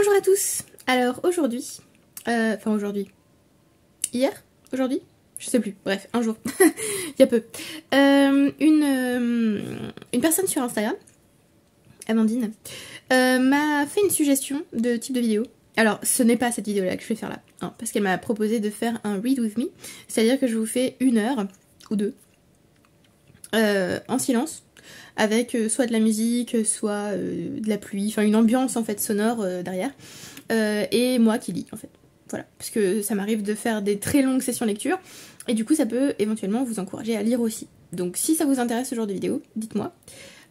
Bonjour à tous. Alors aujourd'hui, hier, aujourd'hui, je sais plus, bref, un jour, il y a peu, une personne sur Instagram, Amandine, m'a fait une suggestion de type de vidéo. Alors ce n'est pas cette vidéo là que je vais faire là, hein, parce qu'elle m'a proposé de faire un read with me, c'est à dire que je vous fais 1 heure ou 2 en silence, avec soit de la musique, soit de la pluie, enfin une ambiance en fait sonore derrière, et moi qui lis en fait. Voilà, parce que ça m'arrive de faire des très longues sessions lecture, et du coup ça peut éventuellement vous encourager à lire aussi. Donc si ça vous intéresse ce genre de vidéo, dites-moi.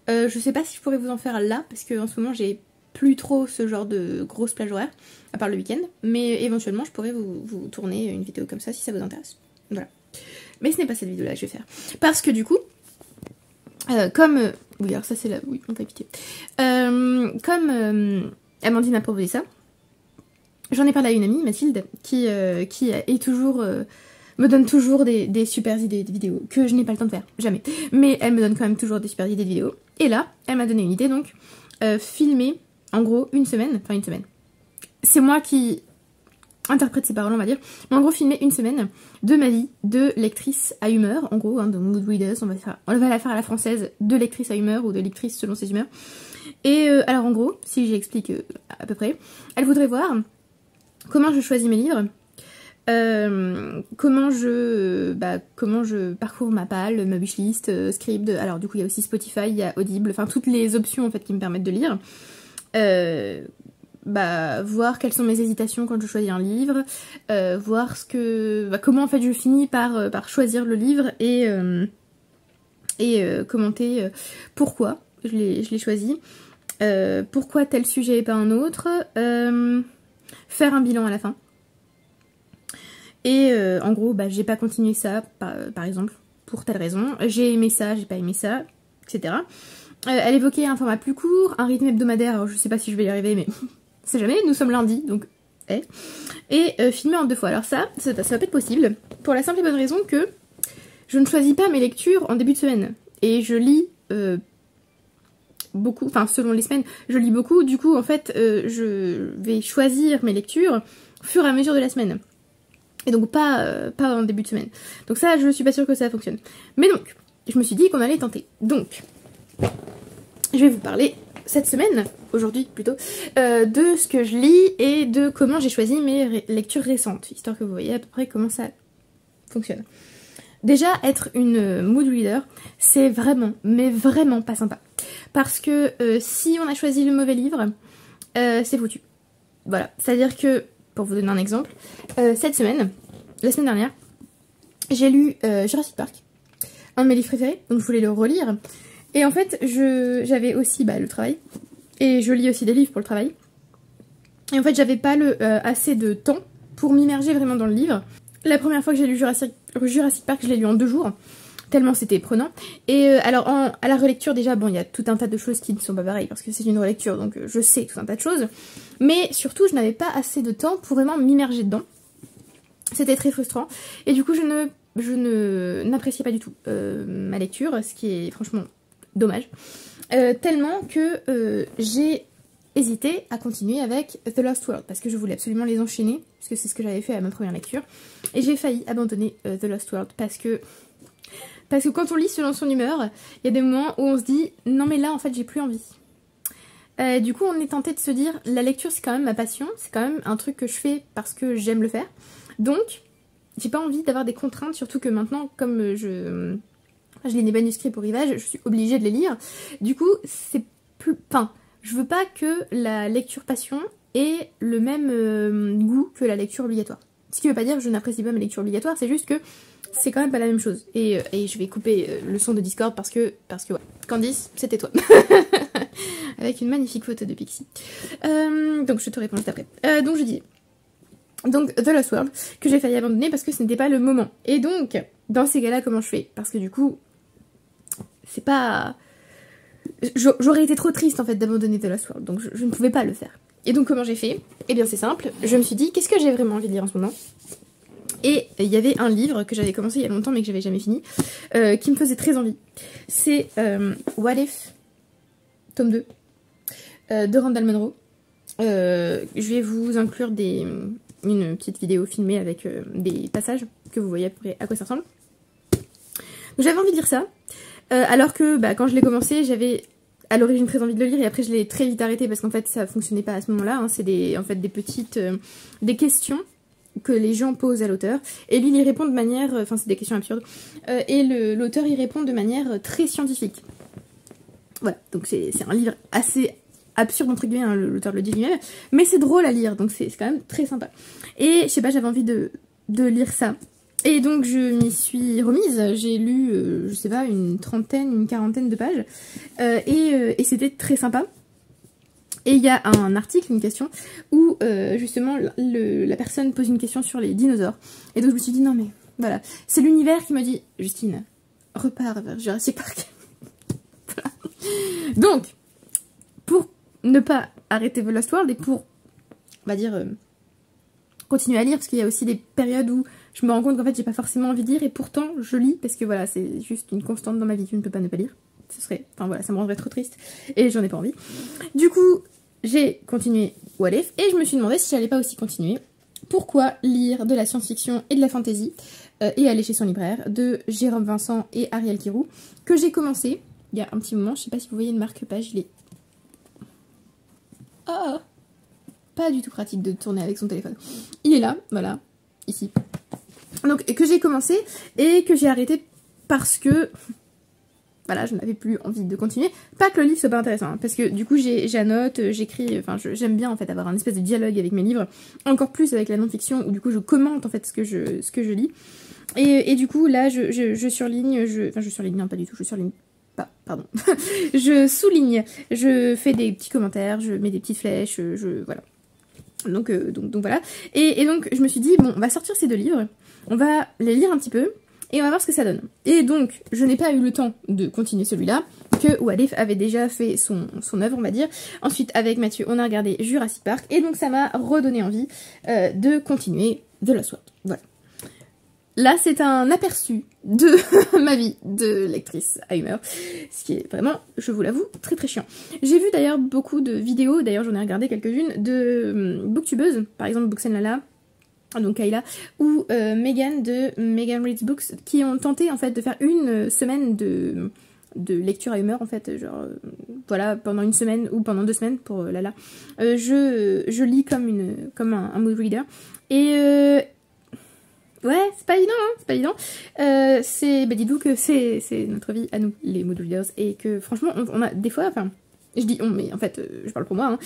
Je sais pas si je pourrais vous en faire là, parce que en ce moment j'ai plus trop ce genre de grosse plage horaire, à part le week-end, mais éventuellement je pourrais vous tourner une vidéo comme ça si ça vous intéresse. Voilà. Mais ce n'est pas cette vidéo là que je vais faire. Parce que du coup, oui, alors ça c'est là, oui, on va éviter. Comme Amandine a proposé ça, j'en ai parlé à une amie, Mathilde, qui est toujours, me donne toujours des super idées de vidéos, que je n'ai pas le temps de faire, jamais. Mais elle me donne quand même toujours des super idées de vidéos. Et là, elle m'a donné une idée, donc, filmer, en gros, une semaine. C'est moi qui interprète ses paroles, on va dire. Mais en gros, filmer une semaine de ma vie de lectrice à humeur, en gros, hein, de mood readers, on va la faire à la française, de lectrice à humeur ou de lectrice selon ses humeurs. Et alors en gros, si j'explique à peu près, elle voudrait voir comment je choisis mes livres, comment je parcours ma palle, ma wishlist, Scribd, alors du coup il y a aussi Spotify, il y a Audible, enfin toutes les options en fait qui me permettent de lire. Voir quelles sont mes hésitations quand je choisis un livre, voir comment en fait je finis par choisir le livre et commenter pourquoi je l'ai choisi, pourquoi tel sujet et pas un autre, faire un bilan à la fin. Et en gros, j'ai pas continué ça, par exemple, pour telle raison, j'ai aimé ça, j'ai pas aimé ça, etc. Elle évoquait un format plus court, un rythme hebdomadaire, alors je sais pas si je vais y arriver, mais c'est jamais, nous sommes lundi, donc et filmer en 2 fois. Alors ça va pas être possible, pour la simple et bonne raison que je ne choisis pas mes lectures en début de semaine, et je lis beaucoup, enfin selon les semaines, je lis beaucoup, du coup en fait je vais choisir mes lectures au fur et à mesure de la semaine. Et donc pas en début de semaine. Donc ça, je suis pas sûre que ça fonctionne. Mais donc, je me suis dit qu'on allait tenter. Donc, je vais vous parler cette semaine, aujourd'hui plutôt, de ce que je lis et de comment j'ai choisi mes lectures récentes, histoire que vous voyez à peu près comment ça fonctionne. Déjà, être une mood reader, c'est vraiment, mais vraiment pas sympa. Parce que si on a choisi le mauvais livre, c'est foutu. Voilà, c'est-à-dire que, pour vous donner un exemple, cette semaine, la semaine dernière, j'ai lu Jurassic Park, un de mes livres préférés, donc je voulais le relire. Et en fait, j'avais aussi le travail, et je lis aussi des livres pour le travail. Et en fait, j'avais pas assez de temps pour m'immerger vraiment dans le livre. La première fois que j'ai lu Jurassic Park, je l'ai lu en 2 jours, tellement c'était prenant. Et alors, à la relecture, déjà, bon, il y a tout un tas de choses qui ne sont pas pareilles, parce que c'est une relecture, donc je sais tout un tas de choses. Mais surtout, je n'avais pas assez de temps pour vraiment m'immerger dedans. C'était très frustrant. Et du coup, je n'appréciais pas du tout ma lecture, ce qui est franchement dommage. Tellement que j'ai hésité à continuer avec The Lost World, parce que je voulais absolument les enchaîner, parce que c'est ce que j'avais fait à ma première lecture. Et j'ai failli abandonner The Lost World, parce que quand on lit selon son humeur, il y a des moments où on se dit « Non mais là, en fait, j'ai plus envie ». Du coup, on est tenté de se dire « La lecture, c'est quand même ma passion, c'est quand même un truc que je fais parce que j'aime le faire. » Donc, j'ai pas envie d'avoir des contraintes, surtout que maintenant, comme je lis des manuscrits pour Rivage, je suis obligée de les lire. Du coup, c'est plus... Enfin, je veux pas que la lecture passion ait le même goût que la lecture obligatoire. Ce qui veut pas dire que je n'apprécie pas ma lecture obligatoire, c'est juste que c'est quand même pas la même chose. Et je vais couper le son de Discord parce que ouais. Candice, c'était toi. Avec une magnifique photo de Pixie. Donc je te réponds juste après. Donc je dis... Donc The Lost World, que j'ai failli abandonner parce que ce n'était pas le moment. Et donc, dans ces cas-là, comment je fais? Parce que du coup, c'est pas... J'aurais été trop triste en fait d'abandonner The Lost World, donc je ne pouvais pas le faire. Et donc comment j'ai fait? Eh bien c'est simple, je me suis dit, qu'est-ce que j'ai vraiment envie de lire en ce moment? Et il y avait un livre que j'avais commencé il y a longtemps mais que j'avais jamais fini, qui me faisait très envie. C'est What If, tome 2, de Randall Munroe. Je vais vous inclure une petite vidéo filmée avec des passages que vous voyez à peu près à quoi ça ressemble. J'avais envie de lire ça, alors que quand je l'ai commencé, j'avais à l'origine très envie de le lire et après je l'ai très vite arrêté parce qu'en fait ça fonctionnait pas à ce moment-là. Hein. C'est en fait des petites des questions que les gens posent à l'auteur et lui il y répond de manière, enfin c'est des questions absurdes et l'auteur y répond de manière très scientifique. Voilà, donc c'est un livre assez absurde entre guillemets, hein, l'auteur le dit lui-même, mais c'est drôle à lire donc c'est quand même très sympa. Et je sais pas, j'avais envie de lire ça. Et donc je m'y suis remise, j'ai lu, je sais pas, une quarantaine de pages, et c'était très sympa. Et il y a un article, une question, où justement la personne pose une question sur les dinosaures. Et donc je me suis dit, non mais voilà, c'est l'univers qui m'a dit, Justine, repars vers Jurassic Park. Voilà. Donc, pour ne pas arrêter The Lost World et pour, on va dire, continuer à lire, parce qu'il y a aussi des périodes où je me rends compte qu'en fait j'ai pas forcément envie de lire et pourtant je lis parce que voilà, c'est juste une constante dans ma vie, je ne peux pas ne pas lire. Ce serait, enfin voilà, ça me rendrait trop triste et j'en ai pas envie. Du coup, j'ai continué What If et je me suis demandé si j'allais pas aussi continuer. Pourquoi lire de la science-fiction et de la fantasy et aller chez son libraire de Jérôme Vincent et Ariel Kirou que j'ai commencé il y a un petit moment. Je sais pas si vous voyez le marque-page, il est... Ah, pas du tout pratique de tourner avec son téléphone. Il est là, voilà, ici. Donc que j'ai commencé et que j'ai arrêté parce que voilà, je n'avais plus envie de continuer. Pas que le livre soit pas intéressant, hein, parce que du coup j'annote, j'écris, enfin j'aime bien en fait avoir un espèce de dialogue avec mes livres, encore plus avec la non-fiction où du coup je commente en fait ce que je lis. Et du coup là je surligne, enfin je surligne, non pas du tout, je surligne pas, pardon. Je souligne, je fais des petits commentaires, je mets des petites flèches, voilà. Donc voilà. Et donc je me suis dit, bon, on va sortir ces deux livres, on va les lire un petit peu, et on va voir ce que ça donne. Et donc, je n'ai pas eu le temps de continuer celui-là, que What If avait déjà fait son œuvre, on va dire. Ensuite, avec Mathieu, on a regardé Jurassic Park, et donc ça m'a redonné envie de continuer The Lost World. Voilà. Là, c'est un aperçu de ma vie de lectrice à humeur, ce qui est vraiment, je vous l'avoue, très très chiant. J'ai vu d'ailleurs beaucoup de vidéos, d'ailleurs j'en ai regardé quelques-unes, de booktubeuses, par exemple Books&Lala, donc Kayla, ou Megan de Megan Reads Books, qui ont tenté en fait de faire une semaine de lecture à humeur en fait, genre voilà, pendant une semaine ou pendant 2 semaines pour Lala. Je lis comme un mood reader, et... ouais, c'est pas évident, hein, c'est pas évident. Dites-vous que c'est notre vie à nous, les mood readers, et que franchement, on a des fois, enfin, je dis on, mais en fait, je parle pour moi, hein.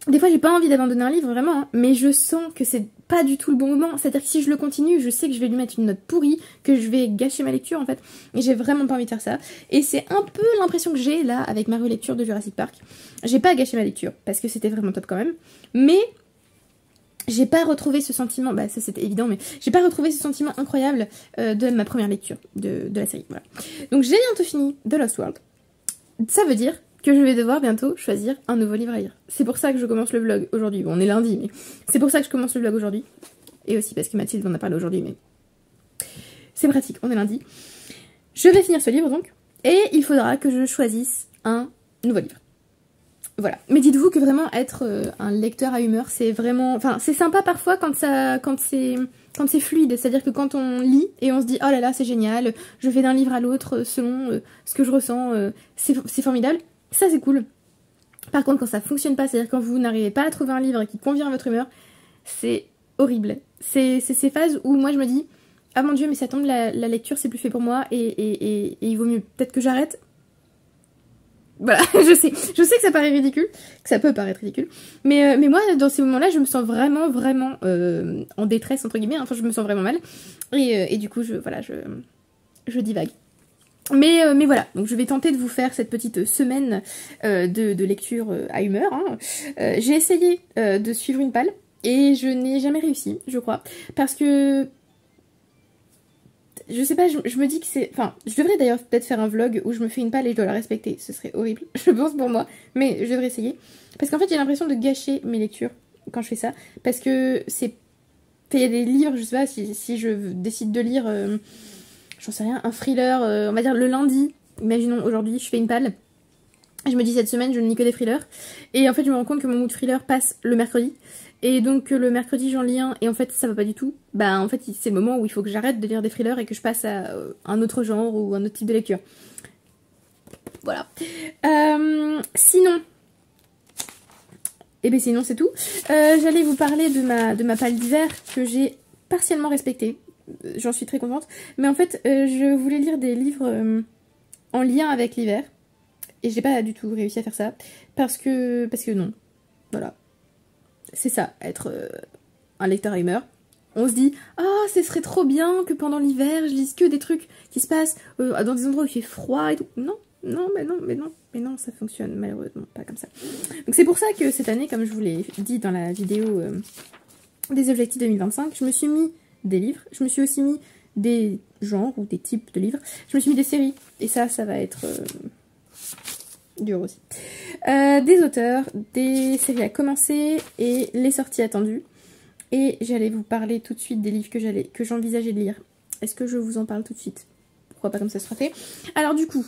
Des fois, j'ai pas envie d'abandonner un livre, vraiment, hein, mais je sens que c'est pas du tout le bon moment. C'est-à-dire que si je le continue, je sais que je vais lui mettre une note pourrie, que je vais gâcher ma lecture, en fait, et j'ai vraiment pas envie de faire ça. Et c'est un peu l'impression que j'ai, là, avec ma relecture de Jurassic Park. J'ai pas gâché ma lecture, parce que c'était vraiment top quand même, mais... j'ai pas retrouvé ce sentiment, bah ça c'était évident, mais j'ai pas retrouvé ce sentiment incroyable de ma première lecture de la série, voilà. Donc j'ai bientôt fini The Lost World. Ça veut dire que je vais devoir bientôt choisir un nouveau livre à lire. C'est pour ça que je commence le vlog aujourd'hui. Bon, on est lundi, mais c'est pour ça que je commence le vlog aujourd'hui. Et aussi parce que Mathilde en a parlé aujourd'hui, mais c'est pratique, on est lundi. Je vais finir ce livre donc, et il faudra que je choisisse un nouveau livre. Voilà, mais dites-vous que vraiment être un lecteur à humeur, c'est vraiment... Enfin, c'est sympa parfois quand c'est fluide, c'est-à-dire que quand on lit et on se dit « Oh là là, c'est génial, je vais d'un livre à l'autre selon ce que je ressens, c'est formidable », ça c'est cool. Par contre, quand ça fonctionne pas, c'est-à-dire quand vous n'arrivez pas à trouver un livre qui convient à votre humeur, c'est horrible. C'est ces phases où moi je me dis « Ah mon Dieu, mais ça tombe, la lecture c'est plus fait pour moi et il vaut mieux peut-être que j'arrête ». Voilà, je sais que ça paraît ridicule, que ça peut paraître ridicule, mais moi, dans ces moments-là, je me sens vraiment en détresse, entre guillemets, enfin, je me sens vraiment mal, et du coup, je divague. Mais voilà, donc je vais tenter de vous faire cette petite semaine de lecture à humeur, hein. J'ai essayé de suivre une palle, et je n'ai jamais réussi, je crois, parce que... je sais pas, je me dis que c'est... Enfin, je devrais d'ailleurs peut-être faire un vlog où je me fais une palle et je dois la respecter. Ce serait horrible, je pense, pour moi. Mais je devrais essayer. Parce qu'en fait, j'ai l'impression de gâcher mes lectures quand je fais ça. Parce que c'est... Il y a des livres, je sais pas, si je décide de lire, j'en sais rien, un thriller, on va dire le lundi. Imaginons, aujourd'hui, je fais une palle. Je me dis cette semaine je ne lis que des thrillers. Et en fait je me rends compte que mon mood thriller passe le mercredi. Et donc le mercredi j'en lis un et en fait ça va pas du tout. Bah en fait c'est le moment où il faut que j'arrête de lire des thrillers et que je passe à un autre genre ou un autre type de lecture. Voilà. Sinon... Et bien sinon c'est tout. J'allais vous parler de ma palle d'hiver que j'ai partiellement respectée. J'en suis très contente. Mais en fait je voulais lire des livres en lien avec l'hiver. Et j'ai pas du tout réussi à faire ça. Parce que non. Voilà. C'est ça, être un lecteur gamer. On se dit, ah, ce serait trop bien que pendant l'hiver, je lise que des trucs qui se passent dans des endroits où il fait froid et tout. Non, mais non, ça fonctionne malheureusement pas comme ça. Donc c'est pour ça que cette année, comme je vous l'ai dit dans la vidéo des objectifs 2025, je me suis mis des livres. Je me suis aussi mis des genres ou des types de livres. Je me suis mis des séries. Et ça va être... dur aussi. Des auteurs, des séries à commencer et les sorties attendues. Et j'allais vous parler tout de suite des livres que j'envisageais de lire. Est-ce que je vous en parle tout de suite? Pourquoi pas, comme ça sera fait. Alors du coup,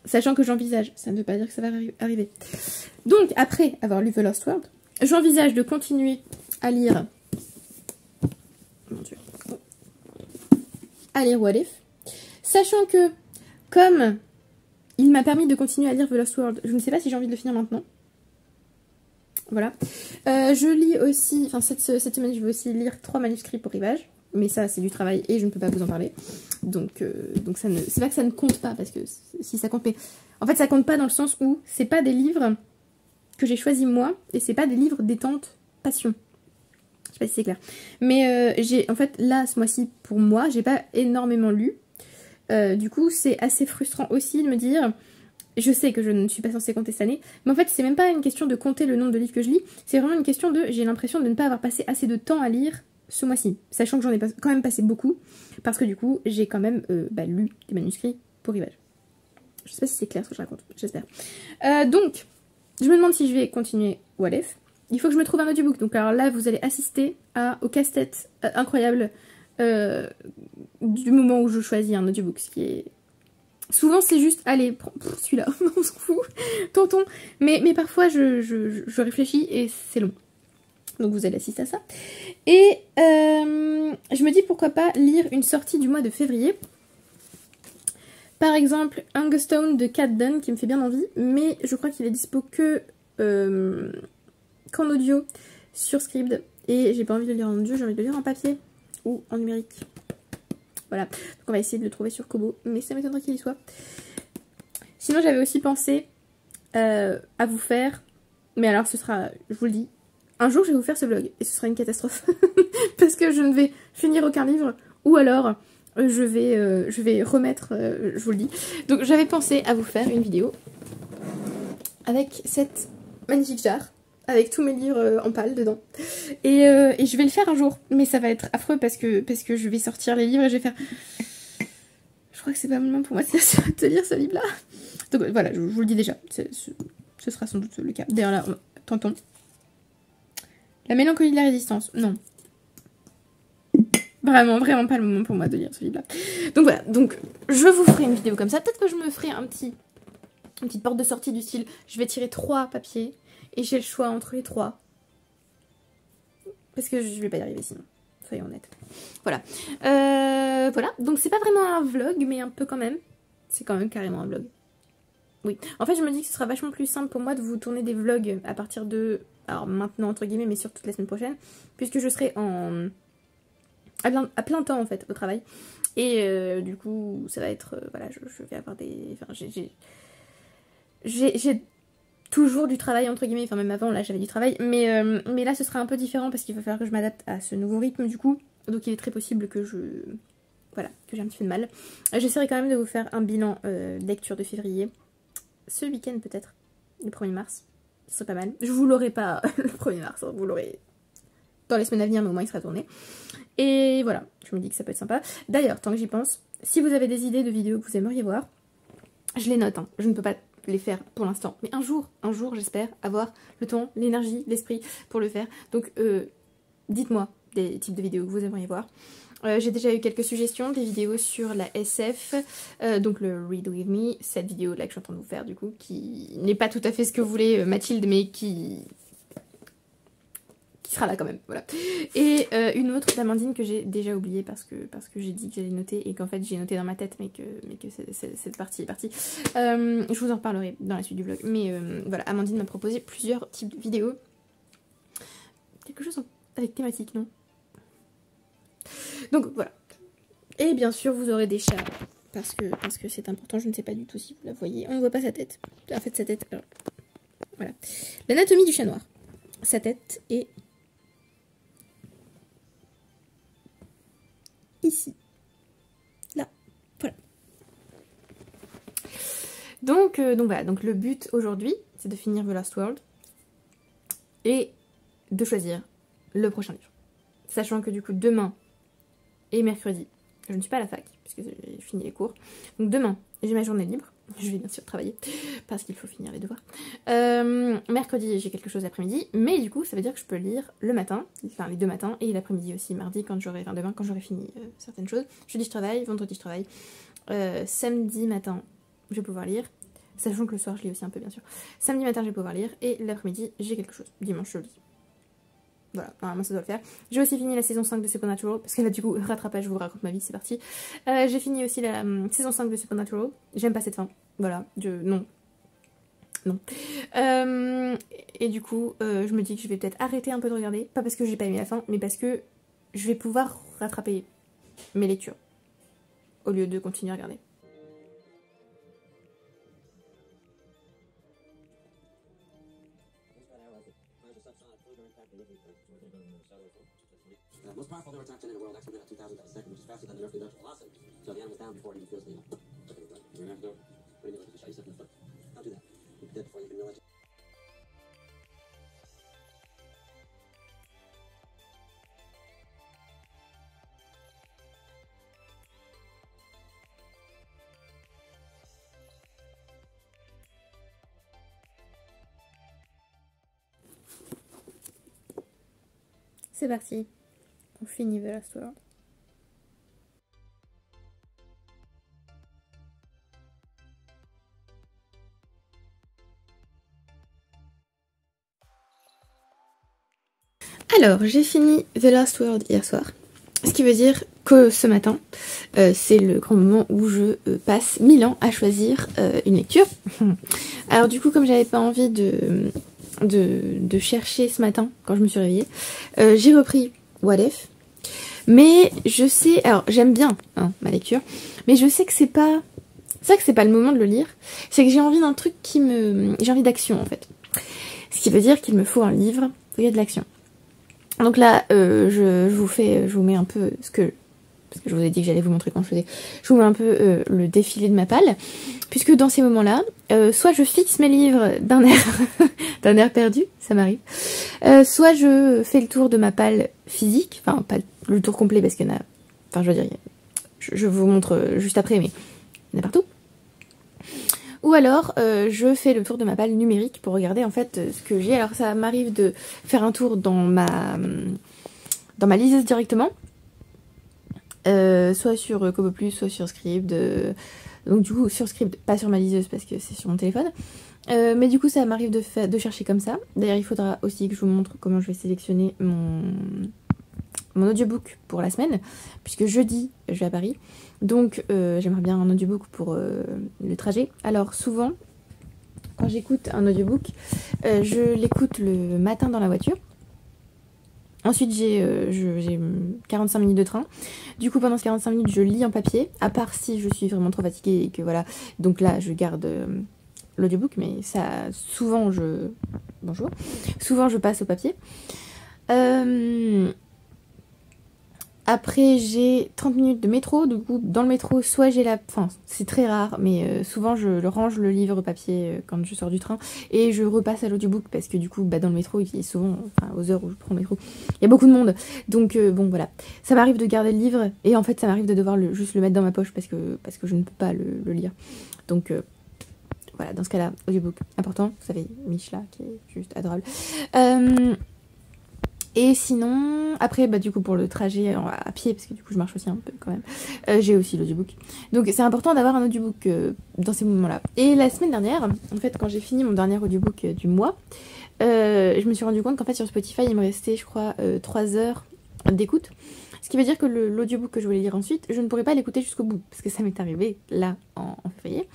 sachant que j'envisage, ça ne veut pas dire que ça va arriver. Donc après avoir lu The Lost World, j'envisage de continuer à lire... Mon Dieu. À lire What If. Sachant que, comme... il m'a permis de continuer à lire The Lost World. Je ne sais pas si j'ai envie de le finir maintenant. Voilà. Je lis aussi... Enfin, cette semaine, je vais aussi lire 3 manuscrits pour Rivage. Mais ça, c'est du travail et je ne peux pas vous en parler. Donc ça ne... C'est pas que ça ne compte pas, parce que si ça compte... Mais... En fait, ça compte pas dans le sens où c'est pas des livres que j'ai choisis moi. Et c'est pas des livres détente passion. Je sais pas si c'est clair. Mais en fait, là, ce mois-ci, pour moi, j'ai pas énormément lu. Du coup, c'est assez frustrant aussi de me dire, je sais que je ne suis pas censée compter cette année, mais en fait, c'est même pas une question de compter le nombre de livres que je lis, c'est vraiment une question de, j'ai l'impression de ne pas avoir passé assez de temps à lire ce mois-ci, sachant que j'en ai quand même passé beaucoup, parce que du coup, j'ai quand même lu des manuscrits pour Rivage. Je sais pas si c'est clair ce que je raconte, j'espère. Donc, je me demande si je vais continuer What If. Il faut que je me trouve un audiobook, donc alors là, vous allez assister au casse-tête incroyable du moment où je choisis un audiobook, ce qui est... Souvent c'est juste, allez, prends celui-là, on s'en fout, tentons. Mais parfois je réfléchis et c'est long. Donc vous allez assister à ça. Et je me dis pourquoi pas lire une sortie du mois de février. Par exemple, Hungerstone de Kat Dunn qui me fait bien envie, mais je crois qu'il est dispo que qu'en audio sur Scribd. Et j'ai pas envie de le lire en audio, j'ai envie de le lire en papier ou en numérique. Voilà, donc on va essayer de le trouver sur Kobo, mais ça m'étonnerait qu'il y soit. Sinon j'avais aussi pensé à vous faire, mais alors ce sera, je vous le dis, un jour je vais vous faire ce vlog, et ce sera une catastrophe, parce que je ne vais finir aucun livre, ou alors je vais remettre, je vous le dis. Donc j'avais pensé à vous faire une vidéo avec cette magnifique jarre, avec tous mes livres en pâle dedans. Et je vais le faire un jour, mais ça va être affreux parce que je vais sortir les livres et je vais faire... Je crois que c'est pas le moment pour moi de lire ce livre-là. Donc voilà, je vous le dis déjà, ce sera sans doute le cas. D'ailleurs là, tentons. La mélancolie de la résistance, non. Vraiment pas le moment pour moi de lire ce livre-là. Donc voilà, donc je vous ferai une vidéo comme ça. Peut-être que je me ferai une petite porte de sortie du style, je vais tirer 3 papiers. Et j'ai le choix entre les 3. Parce que je vais pas y arriver sinon. Soyons honnêtes. Voilà. Voilà. Donc c'est pas vraiment un vlog, mais un peu quand même. C'est quand même carrément un vlog. Oui. En fait, je me dis que ce sera vachement plus simple pour moi de vous tourner des vlogs à partir de... Alors maintenant, entre guillemets, mais sur toute la semaine prochaine. Puisque je serai à plein temps, en fait, au travail. Et du coup, ça va être... voilà, je vais avoir des... Enfin, j'ai toujours du travail entre guillemets, enfin même avant là j'avais du travail, mais là ce sera un peu différent parce qu'il va falloir que je m'adapte à ce nouveau rythme du coup, donc il est très possible que voilà, que j'ai un petit peu de mal. J'essaierai quand même de vous faire un bilan lecture de février, ce week-end peut-être, le 1er mars, ce serait pas mal. Je vous l'aurai pas le 1er mars, hein, vous l'aurez dans les semaines à venir mais au moins il sera tourné. Et voilà, je me dis que ça peut être sympa. D'ailleurs, tant que j'y pense, si vous avez des idées de vidéos que vous aimeriez voir, je les note, hein. Je ne peux pas les faire pour l'instant, mais un jour j'espère avoir le temps, l'énergie, l'esprit pour le faire. Donc dites-moi des types de vidéos que vous aimeriez voir. J'ai déjà eu quelques suggestions, des vidéos sur la SF, donc le Read With Me, cette vidéo là que je suis en train de vous faire du coup, qui n'est pas tout à fait ce que voulait Mathilde, mais qui sera là quand même, voilà. Et une autre d'Amandine que j'ai déjà oubliée parce que j'ai dit que j'allais noter et qu'en fait j'ai noté dans ma tête mais que cette partie est partie. Je vous en reparlerai dans la suite du vlog. Mais voilà, Amandine m'a proposé plusieurs types de vidéos. Quelque chose avec thématique, non? Donc voilà. Et bien sûr vous aurez des chats parce que c'est important, je ne sais pas du tout si vous la voyez. On ne voit pas sa tête. En fait sa tête, alors, voilà. L'anatomie du chat noir. Sa tête est ici. Là. Voilà. Donc voilà, donc le but aujourd'hui, c'est de finir The Last World et de choisir le prochain livre. Sachant que du coup demain et mercredi, je ne suis pas à la fac, puisque j'ai fini les cours. Donc demain, j'ai ma journée libre. Je vais bien sûr travailler, parce qu'il faut finir les devoirs. Mercredi, j'ai quelque chose l'après-midi, mais du coup, ça veut dire que je peux lire le matin, enfin les deux matins, et l'après-midi aussi, mardi, demain, quand j'aurai fini certaines choses. Jeudi, je travaille, vendredi, je travaille. Samedi matin, je vais pouvoir lire, sachant que le soir, je lis aussi un peu, bien sûr. Samedi matin, je vais pouvoir lire, et l'après-midi, j'ai quelque chose. Dimanche, je lis. Voilà, normalement ça doit le faire. J'ai aussi fini la saison 5 de Supernatural, parce que là du coup, rattrapage, je vous raconte ma vie, c'est parti. J'ai fini aussi la saison 5 de Supernatural. J'aime pas cette fin, voilà, non. Et du coup, je me dis que je vais peut-être arrêter un peu de regarder, pas parce que j'ai pas aimé la fin, mais parce que je vais pouvoir rattraper mes lectures, au lieu de continuer à regarder. The most powerful neurotoxin in the world actually got 2,000 times a second, which is faster than the Nerf reduction velocity. So the animal's down before it even feels the you're gonna have to go. What do you mean, like, shot yourself in the foot? Don't do that. You'll be dead before you can realize it. C'est parti, on finit The Last World. Alors, j'ai fini The Last World hier soir, ce qui veut dire que ce matin, c'est le grand moment où je passe 1000 ans à choisir une lecture. Alors du coup, comme j'avais pas envie de chercher ce matin, quand je me suis réveillée, j'ai repris What If, mais je sais, alors j'aime bien hein, ma lecture, mais je sais que c'est pas le moment de le lire, c'est que j'ai envie d'un truc j'ai envie d'action en fait. Ce qui veut dire qu'il me faut un livre où il y a de l'action. Donc là, je vous mets un peu parce que je vous ai dit que j'allais vous montrer comment je faisais, je vous mets un peu le défilé de ma palle, puisque dans ces moments-là, soit je fixe mes livres d'un air perdu, ça m'arrive, soit je fais le tour de ma palle physique, enfin pas le tour complet parce qu'il y en a, enfin je veux dire, je vous montre juste après, mais il y en a partout. Ou alors je fais le tour de ma palle numérique pour regarder en fait ce que j'ai. Alors ça m'arrive de faire un tour dans ma liseuse directement, soit sur Kobo Plus, soit sur Scribd. Donc du coup sur Scribd, pas sur ma liseuse parce que c'est sur mon téléphone. Mais du coup ça m'arrive de chercher comme ça. D'ailleurs il faudra aussi que je vous montre comment je vais sélectionner mon audiobook pour la semaine, puisque jeudi je vais à Paris. Donc j'aimerais bien un audiobook pour le trajet. Alors souvent, quand j'écoute un audiobook, je l'écoute le matin dans la voiture. Ensuite j'ai 45 minutes de train. Du coup pendant ces 45 minutes je lis en papier, à part si je suis vraiment trop fatiguée et que voilà. Donc là je garde l'audiobook, mais ça souvent souvent je passe au papier. Après j'ai 30 minutes de métro, du coup dans le métro soit j'ai enfin c'est très rare, mais souvent je range le livre papier quand je sors du train et je repasse à l'audiobook parce que du coup dans le métro il est souvent, enfin aux heures où je prends le métro, il y a beaucoup de monde, donc bon voilà, ça m'arrive de garder le livre et en fait ça m'arrive de devoir juste le mettre dans ma poche parce que je ne peux pas le lire, donc voilà, dans ce cas là audiobook important, vous savez Mich là qui est juste adorable. Et sinon, après, bah, du coup, pour le trajet à pied, parce que du coup, je marche aussi un peu quand même, j'ai aussi l'audiobook. Donc, c'est important d'avoir un audiobook dans ces moments-là. Et la semaine dernière, en fait, quand j'ai fini mon dernier audiobook du mois, je me suis rendu compte qu'en fait, sur Spotify, il me restait, je crois, 3 heures d'écoute. Ce qui veut dire que l'audiobook que je voulais lire ensuite, je ne pourrais pas l'écouter jusqu'au bout. Parce que ça m'est arrivé, là, en février.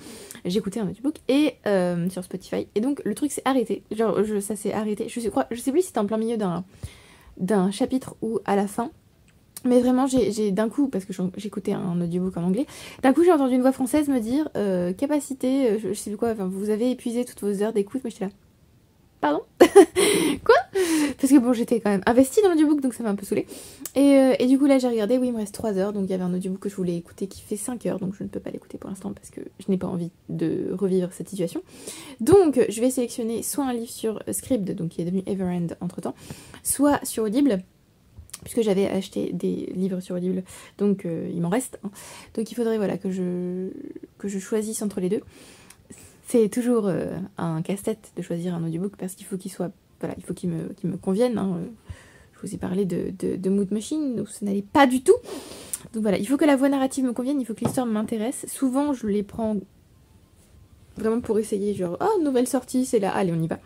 J'écoutais un audiobook et sur Spotify. Et donc, le truc s'est arrêté. Genre, ça s'est arrêté. Je sais plus si c'était en plein milieu d'un chapitre ou à la fin, mais vraiment j'ai d'un coup, parce que j'écoutais un audiobook en anglais, d'un coup j'ai entendu une voix française me dire capacité, je sais plus quoi, enfin, vous avez épuisé toutes vos heures d'écoute. Moi j'étais là, pardon. Quoi? Parce que bon, j'étais quand même investie dans l'audiobook, donc ça m'a un peu saoulée. Et du coup là j'ai regardé, oui, il me reste 3 heures, donc il y avait un audiobook que je voulais écouter qui fait 5 heures, donc je ne peux pas l'écouter pour l'instant parce que je n'ai pas envie de revivre cette situation. Donc je vais sélectionner soit un livre sur Scribd, donc qui est devenu Everend entre temps, soit sur Audible, puisque j'avais acheté des livres sur Audible, donc il m'en reste. Hein. Donc il faudrait voilà, que je choisisse entre les deux. C'est toujours un casse-tête de choisir un audiobook parce qu'il faut qu'il soit, voilà, il faut qu'il me convienne. Hein. Je vous ai parlé de Mood Machine, donc ça n'allait pas du tout. Donc voilà, il faut que la voix narrative me convienne, il faut que l'histoire m'intéresse. Souvent, je les prends vraiment pour essayer, genre, oh, nouvelle sortie, c'est là, allez, on y va.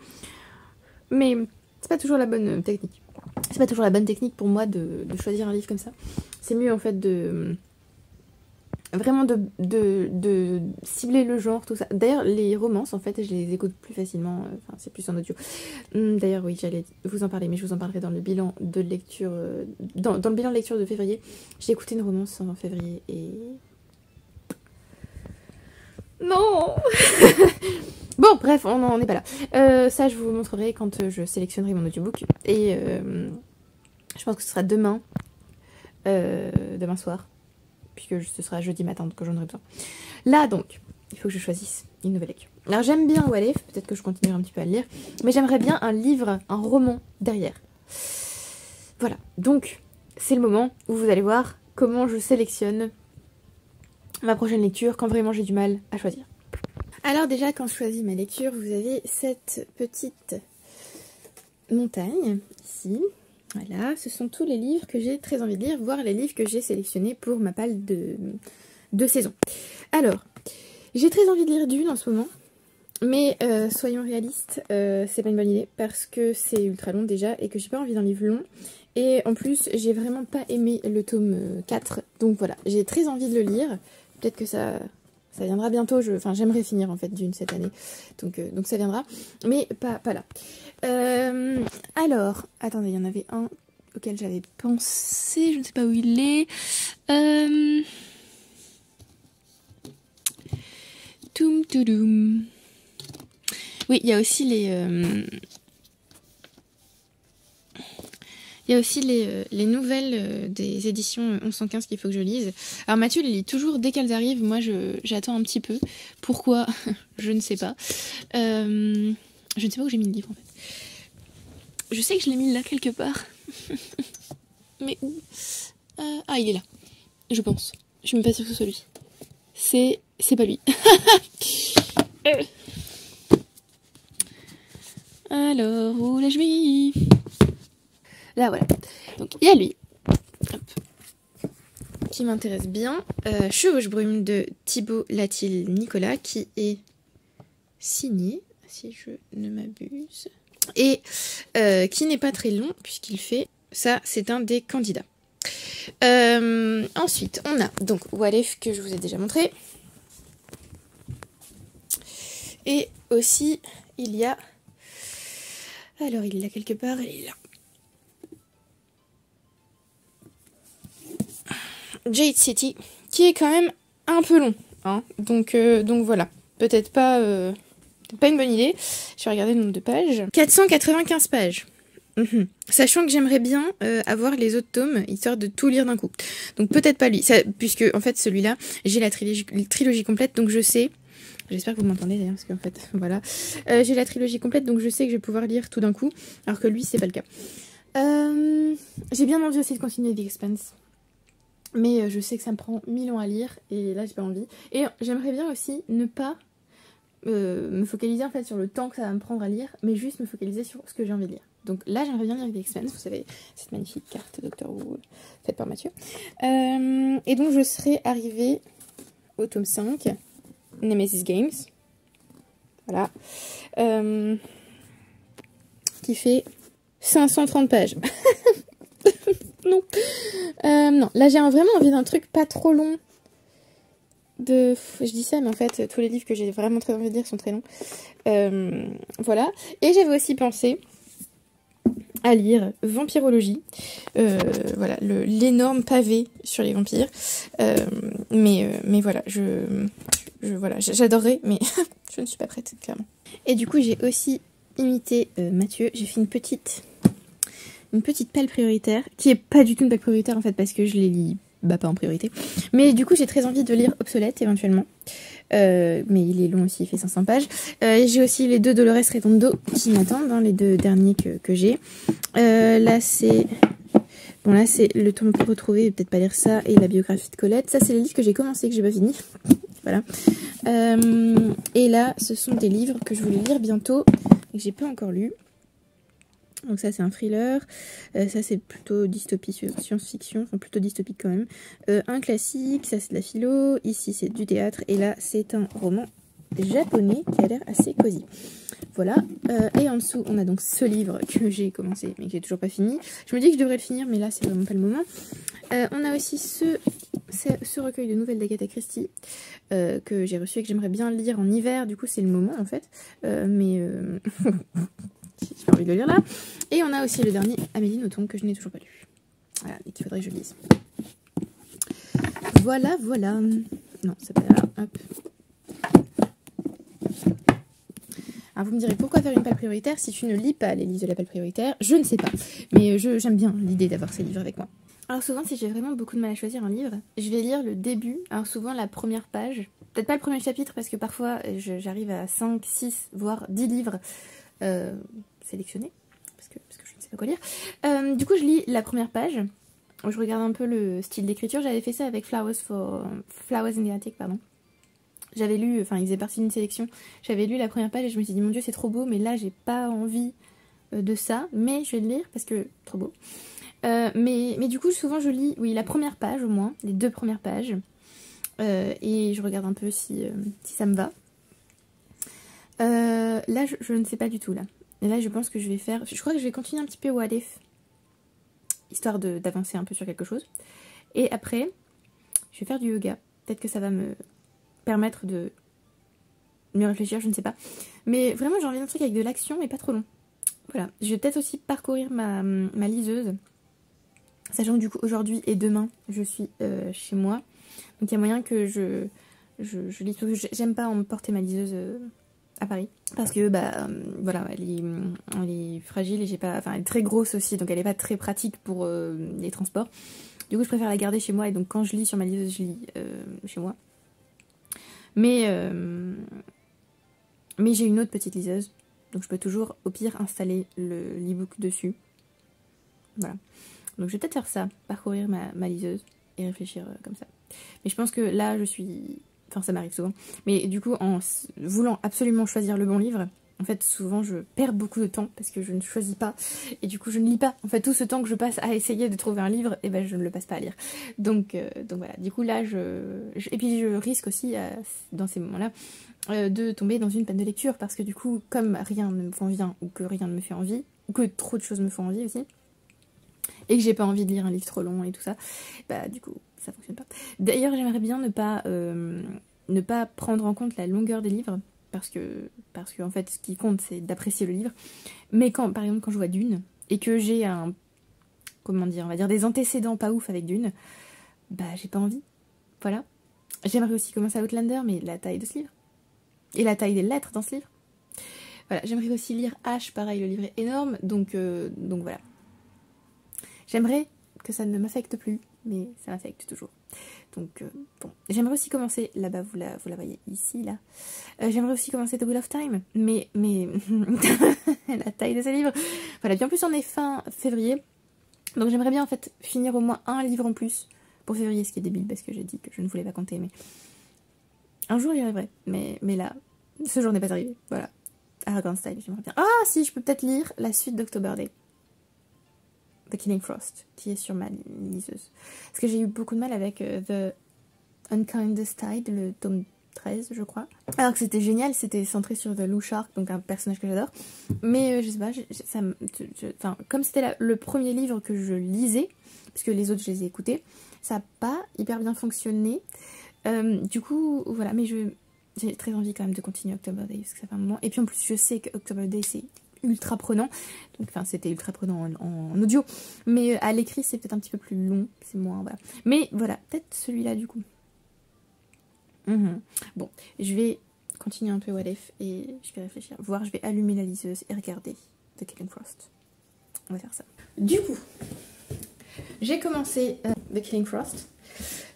Mais c'est pas toujours la bonne technique. C'est pas toujours la bonne technique pour moi de choisir un livre comme ça. C'est mieux en fait de vraiment de cibler le genre, tout ça. D'ailleurs, les romances, en fait, je les écoute plus facilement. Enfin, c'est plus en audio. D'ailleurs, oui, j'allais vous en parler, mais je vous en parlerai dans le bilan de lecture. Dans le bilan de lecture de février, j'ai écouté une romance en février et... Non. Bon, bref, on n'en est pas là. Ça, je vous montrerai quand je sélectionnerai mon audiobook. Et je pense que ce sera demain soir. Puisque ce sera jeudi matin que j'en aurai besoin. Là, donc, il faut que je choisisse une nouvelle lecture. Alors, j'aime bien What If, peut-être que je continuerai un petit peu à le lire, mais j'aimerais bien un livre, un roman derrière. Voilà, donc, c'est le moment où vous allez voir comment je sélectionne ma prochaine lecture quand vraiment j'ai du mal à choisir. Alors déjà, quand je choisis ma lecture, vous avez cette petite montagne, ici. Voilà, ce sont tous les livres que j'ai très envie de lire, voire les livres que j'ai sélectionnés pour ma palle de saison. Alors, j'ai très envie de lire Dune en ce moment, mais soyons réalistes, c'est pas une bonne idée, parce que c'est ultra long déjà, et que j'ai pas envie d'un livre long. Et en plus, j'ai vraiment pas aimé le tome 4, donc voilà, j'ai très envie de le lire. Peut-être que ça viendra bientôt, enfin j'aimerais finir en fait Dune cette année, donc ça viendra, mais pas là. Alors, attendez, il y en avait un auquel j'avais pensé, je ne sais pas où il est. Toum toudoum. Oui, il y a aussi les nouvelles des éditions 1115 qu'il faut que je lise. Alors Mathieu les lit toujours dès qu'elles arrivent, moi j'attends un petit peu. Pourquoi? Je ne sais pas. Je ne sais pas où j'ai mis le livre en fait. Je sais que je l'ai mis là quelque part. Mais où? Ah, il est là. Je pense. Je suis même pas sûre que ce soit lui. C'est pas lui. Alors, où l'ai-je mis? Là, voilà. Donc, il y a lui. Hop. Qui m'intéresse bien. Chevauche-brume de Thibaut Latil-Nicolas, qui est signé, si je ne m'abuse. Et qui n'est pas très long, puisqu'il fait... Ça, c'est un des candidats. Ensuite, on a donc What If, que je vous ai déjà montré. Et aussi, il y a... Alors, il est là quelque part, il est là. Jade City, qui est quand même un peu long. Hein. Donc voilà. Peut-être pas une bonne idée. Je vais regarder le nombre de pages. 495 pages. Sachant que j'aimerais bien avoir les autres tomes, histoire de tout lire d'un coup. Donc peut-être pas lui. Puisque, en fait, celui-là, j'ai la trilogie complète, donc je sais... J'espère que vous m'entendez d'ailleurs, parce qu'en fait, voilà. J'ai la trilogie complète, donc je sais que je vais pouvoir lire tout d'un coup, alors que lui, c'est pas le cas. J'ai bien envie aussi de continuer The Expanse. Mais je sais que ça me prend 1000 ans à lire, et là, j'ai pas envie. Et j'aimerais bien aussi ne pas me focaliser en fait sur le temps que ça va me prendre à lire, mais juste me focaliser sur ce que j'ai envie de lire. Donc là, j'aimerais bien lire The Expanse, vous savez, cette magnifique carte Doctor Who faite par Mathieu. Et donc, je serai arrivée au tome 5, Nemesis Games. Voilà. Qui fait 530 pages. Non. Non, là, j'ai vraiment envie d'un truc pas trop long. Je dis ça, mais en fait, tous les livres que j'ai vraiment très envie de lire sont très longs. Voilà. Et j'avais aussi pensé à lire Vampirologie. Voilà, l'énorme pavé sur les vampires. Mais voilà, voilà, j'adorerais, mais je ne suis pas prête, clairement. Et du coup, j'ai aussi imité Mathieu. J'ai fait une petite pelle prioritaire, qui est pas du tout une pelle prioritaire en fait, parce que je les lis pas en priorité. Mais du coup, j'ai très envie de lire Obsolète éventuellement. Mais il est long aussi, il fait 500 pages. J'ai aussi les 2 Dolores Redondo qui m'attendent, hein, les 2 derniers que j'ai. Là, c'est Le temps pour retrouver, peut-être pas lire ça, et la biographie de Colette. Ça, c'est les livres que j'ai commencé, que j'ai pas fini. Voilà. Et là, ce sont des livres que je voulais lire bientôt, et que j'ai pas encore lus. Donc ça, c'est un thriller. Ça, c'est plutôt dystopie, science-fiction. Enfin, plutôt dystopique quand même. Un classique, ça, c'est de la philo. Ici, c'est du théâtre. Et là, c'est un roman japonais qui a l'air assez cosy. Voilà. Et en dessous, on a donc ce livre que j'ai commencé, mais que j'ai toujours pas fini. Je me dis que je devrais le finir, mais là, c'est vraiment pas le moment. On a aussi ce recueil de nouvelles d'Agatha Christie que j'ai reçu et que j'aimerais bien lire en hiver. Du coup, c'est le moment, en fait. Mais... j'ai pas envie de le lire là. Et on a aussi le dernier Amélie Nothomb que je n'ai toujours pas lu. Voilà, et qu'il faudrait que je lise. Voilà, voilà. Non, c'est pas là. Hop. Alors vous me direz pourquoi faire une pelle prioritaire si tu ne lis pas les livres de la pelle prioritaire? Je ne sais pas. Mais j'aime bien l'idée d'avoir ces livres avec moi. Alors souvent, si j'ai vraiment beaucoup de mal à choisir un livre, je vais lire le début. Alors souvent la première page. Peut-être pas le premier chapitre parce que parfois j'arrive à 5, 6, voire 10 livres sélectionnés. Parce que je ne sais pas quoi lire. Du coup, je lis la première page. Je regarde un peu le style d'écriture. J'avais fait ça avec Flowers in the Attic, pardon. J'avais lu, enfin, il faisait partie d'une sélection. J'avais lu la première page et je me suis dit, mon Dieu, c'est trop beau, mais là, j'ai pas envie de ça. Mais je vais le lire parce que trop beau. Mais du coup, souvent, je lis, oui, la première page au moins, les 2 premières pages. Et je regarde un peu si ça me va. Là, je ne sais pas du tout, là. Et là, je pense que je vais faire... Je crois que je vais continuer un petit peu What If, histoire d'avancer un peu sur quelque chose. Et après, je vais faire du yoga. Peut-être que ça va me permettre de mieux réfléchir, je ne sais pas. Mais vraiment, j'ai envie d'un truc avec de l'action et pas trop long. Voilà. Je vais peut-être aussi parcourir ma liseuse. Sachant que du coup, aujourd'hui et demain, je suis chez moi. Donc il y a moyen que je lise. Parce que j'aime pas emporter ma liseuse à Paris. Parce que, voilà, elle est fragile et j'ai pas... Enfin, elle est très grosse aussi, donc elle est pas très pratique pour les transports. Du coup, je préfère la garder chez moi et donc quand je lis sur ma liseuse, je lis chez moi. Mais j'ai une autre petite liseuse, donc je peux toujours, au pire, installer l'e-book dessus. Voilà. Donc je vais peut-être faire ça, parcourir ma liseuse et réfléchir comme ça. Mais je pense que là, je suis... Enfin, ça m'arrive souvent. Mais du coup, en voulant absolument choisir le bon livre, en fait, souvent, je perds beaucoup de temps parce que je ne choisis pas. Et du coup, je ne lis pas. En fait, tout ce temps que je passe à essayer de trouver un livre, eh ben, je ne le passe pas à lire. Donc voilà. Du coup, là, et puis, je risque aussi, dans ces moments-là, de tomber dans une panne de lecture. Parce que du coup, comme rien ne me convient ou que rien ne me fait envie, ou que trop de choses me font envie aussi, et que j'ai pas envie de lire un livre trop long et tout ça, bah du coup ça fonctionne pas. D'ailleurs j'aimerais bien ne pas prendre en compte la longueur des livres parce que en fait ce qui compte c'est d'apprécier le livre. Mais par exemple quand je vois Dune et que j'ai on va dire des antécédents pas ouf avec Dune, bah j'ai pas envie. Voilà. J'aimerais aussi commencer à Outlander, mais la taille de ce livre et la taille des lettres dans ce livre. Voilà, j'aimerais aussi lire H, pareil le livre est énorme, donc voilà. J'aimerais que ça ne m'affecte plus, mais ça m'affecte toujours. Donc, bon. J'aimerais aussi commencer, là-bas, vous la voyez ici, là. J'aimerais aussi commencer The Wheel of Time, mais la taille de ce livre. Voilà, bien plus on est fin février. Donc j'aimerais bien, en fait, finir au moins un livre en plus pour février, ce qui est débile, parce que j'ai dit que je ne voulais pas compter, mais... Un jour, j'y arriverai. Mais là, ce jour n'est pas arrivé, voilà. Arrogant Style, j'aimerais bien. Ah si, je peux peut-être lire la suite d'October Day. The Killing Frost, qui est sur ma liseuse. Parce que j'ai eu beaucoup de mal avec The Unkindest Tide, le tome 13, je crois. Alors que c'était génial, c'était centré sur The Lou Shark, donc un personnage que j'adore. Mais je sais pas, enfin, comme c'était le premier livre que je lisais, puisque les autres je les ai écoutés, ça n'a pas hyper bien fonctionné. Du coup, voilà, mais j'ai très envie quand même de continuer October Day, parce que ça fait un moment. Et puis en plus, je sais que October Day, c'est ultra prenant. Donc, enfin, c'était ultra prenant en audio. Mais à l'écrit, c'est peut-être un petit peu plus long. C'est moins, voilà. Mais voilà, peut-être celui-là, du coup. Bon, je vais continuer un peu What If et je vais réfléchir. Voir, je vais allumer la liseuse et regarder The Killing Frost. On va faire ça. Du coup, j'ai commencé The Killing Frost,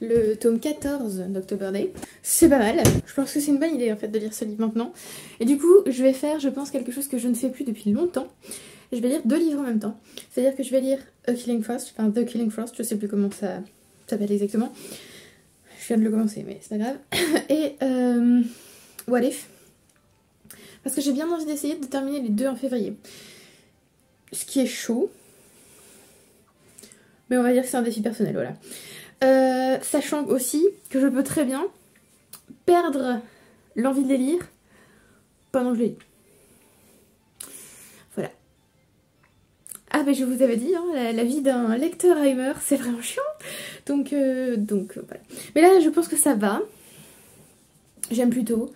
le tome 14 d'October Day. C'est pas mal. Je pense que c'est une bonne idée en fait de lire ce livre maintenant. Et du coup, je vais faire, je pense, quelque chose que je ne fais plus depuis longtemps. Je vais lire 2 livres en même temps. C'est-à-dire que je vais lire A Killing Frost, enfin The Killing Frost, je sais plus comment ça s'appelle exactement. Je viens de le commencer, mais c'est pas grave. Et What If. Parce que j'ai bien envie d'essayer de terminer les 2 en février. Ce qui est chaud. Mais on va dire que c'est un défi personnel, voilà. Sachant aussi que je peux très bien perdre l'envie de les lire pendant que je les lis. Voilà. Ah mais je vous avais dit, hein, la vie d'un lecteur Heimer, c'est vraiment chiant. Donc voilà. Mais là, je pense que ça va. J'aime plutôt.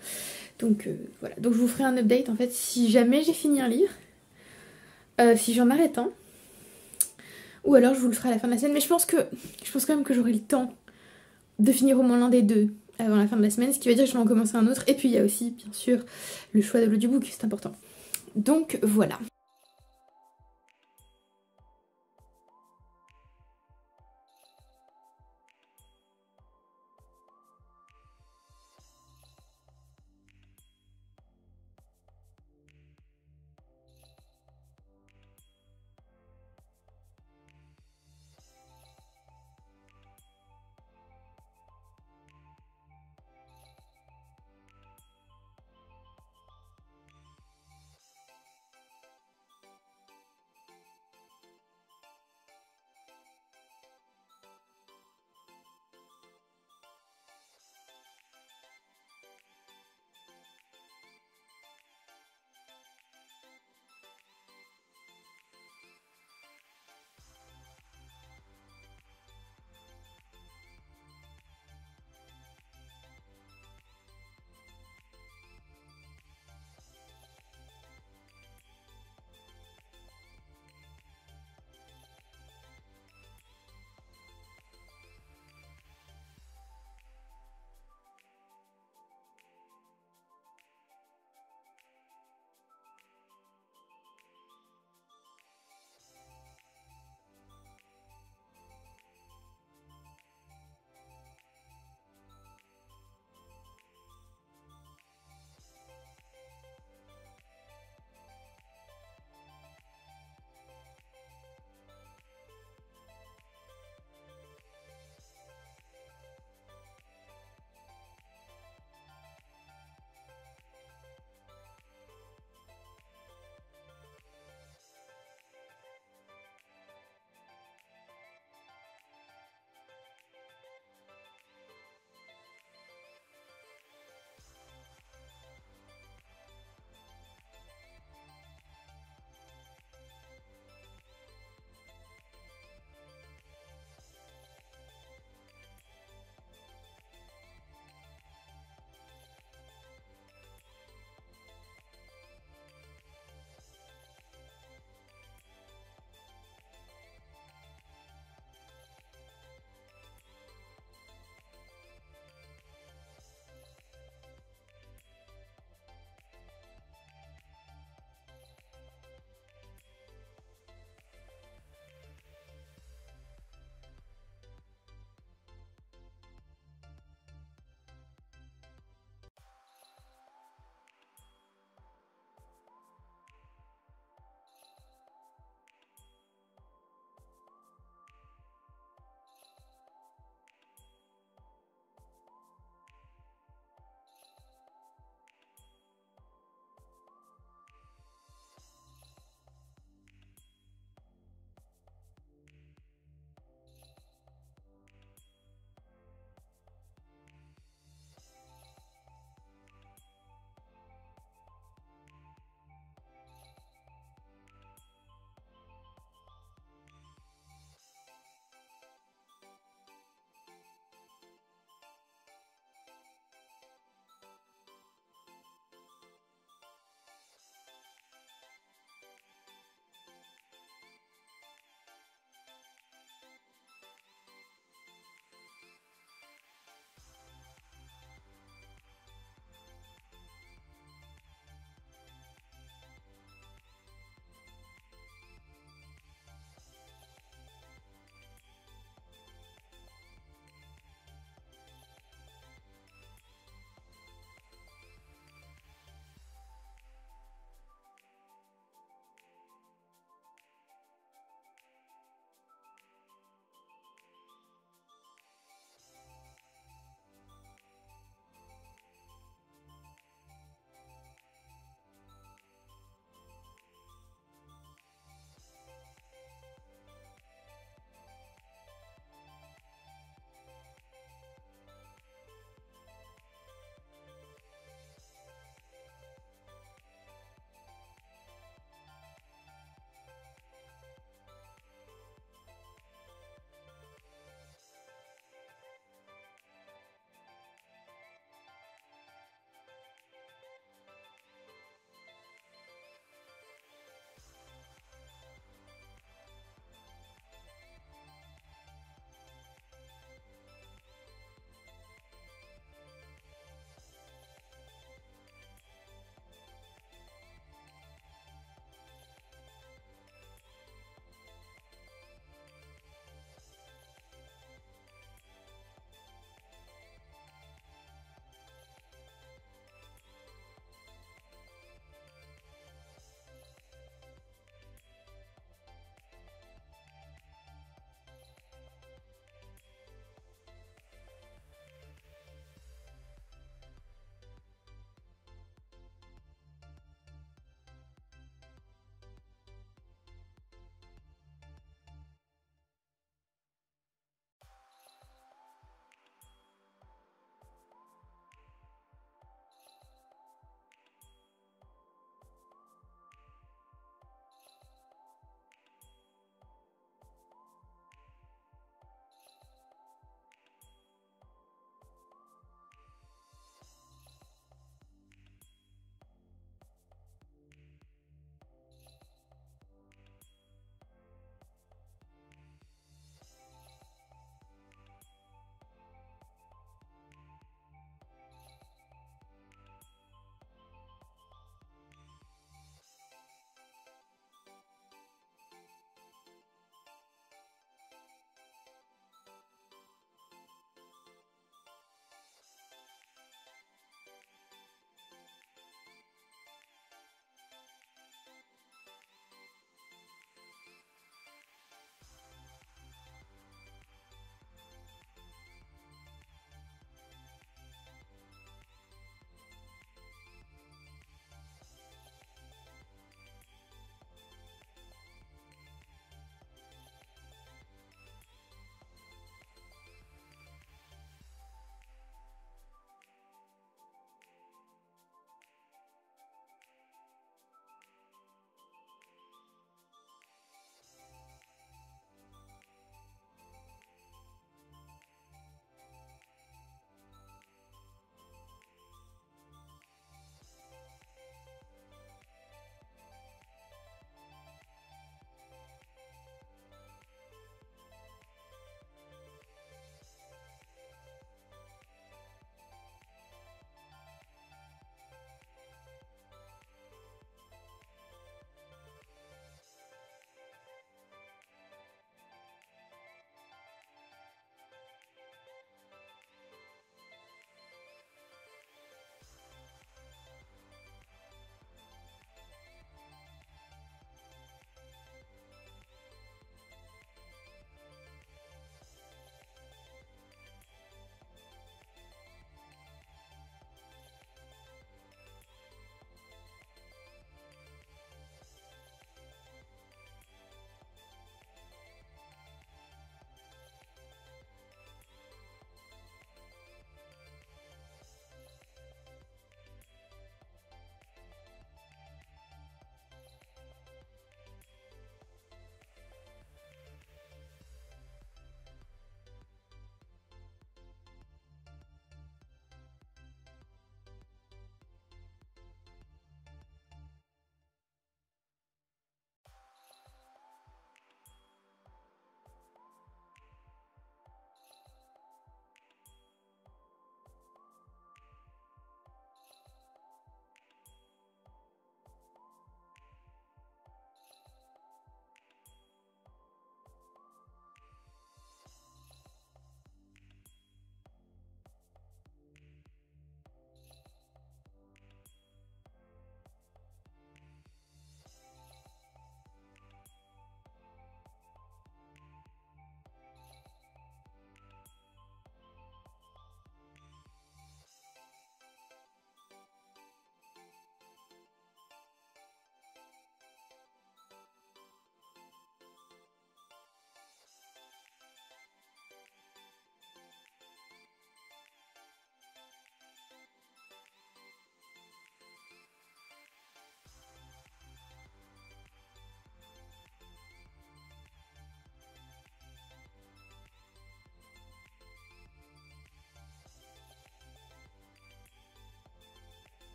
Donc voilà. Donc je vous ferai un update en fait si jamais j'ai fini un livre. Si j'en arrête un. Ou alors je vous le ferai à la fin de la semaine. Mais je pense quand même que j'aurai le temps de finir au moins l'un des 2 avant la fin de la semaine. Ce qui veut dire que je vais en commencer un autre. Et puis il y a aussi, bien sûr, le choix de l'audiobook. C'est important. Donc voilà.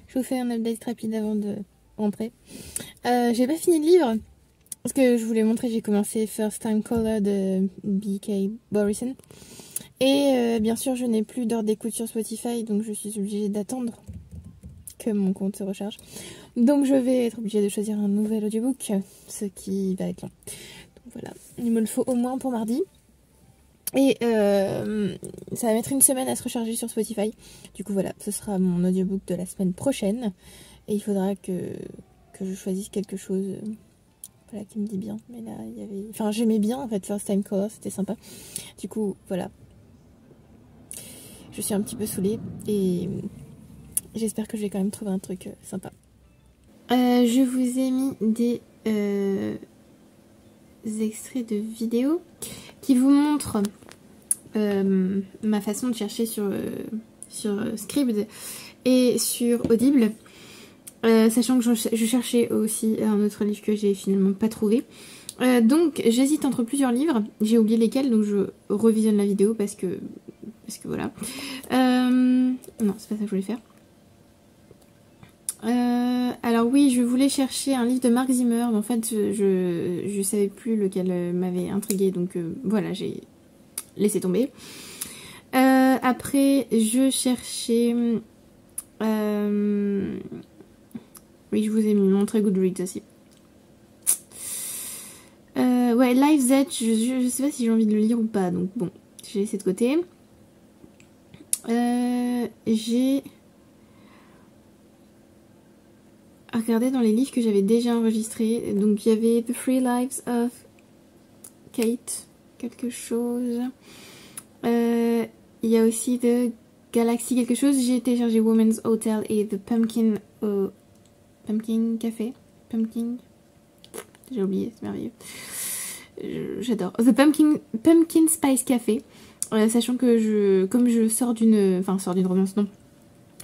Je vous fais un update rapide avant de rentrer. J'ai pas fini le livre. Parce que je voulais montrer, j'ai commencé First Time Caller de B.K. Borison. Et bien sûr, je n'ai plus d'heure d'écoute sur Spotify, donc je suis obligée d'attendre que mon compte se recharge. Donc je vais être obligée de choisir un nouvel audiobook, ce qui va être long. Donc voilà, il me le faut au moins pour mardi. Et ça va mettre une semaine à se recharger sur Spotify. Du coup voilà, ce sera mon audiobook de la semaine prochaine. Et il faudra que je choisisse quelque chose voilà, qui me dit bien. Mais là, il y avait... Enfin, j'aimais bien en fait First Time Caller, c'était sympa. Du coup, voilà. Je suis un petit peu saoulée et j'espère que je vais quand même trouver un truc sympa. Je vous ai mis des extraits de vidéos qui vous montrent ma façon de chercher sur Scribd et sur Audible. Sachant que je cherchais aussi un autre livre que j'ai finalement pas trouvé. Donc j'hésite entre plusieurs livres. J'ai oublié lesquels, donc je revisionne la vidéo parce que voilà. Non, c'est pas ça que je voulais faire. Alors oui, je voulais chercher un livre de Mark Zimmer, mais en fait je savais plus lequel m'avait intrigué, donc voilà, j'ai laissé tomber. Après, je cherchais... oui, je vous ai montré Goodreads aussi. Ouais, Life's Edge, je sais pas si j'ai envie de le lire ou pas, donc bon, j'ai laissé de côté. J'ai regardé dans les livres que j'avais déjà enregistrés. Donc il y avait The Three Lives of Kate, quelque chose. Il y a aussi The Galaxy quelque chose. J'ai téléchargé Women's Hotel et The Pumpkin Café. Pumpkin. J'ai oublié, c'est merveilleux. J'adore. The Pumpkin Spice Café. Sachant que comme je sors d'une romance, non.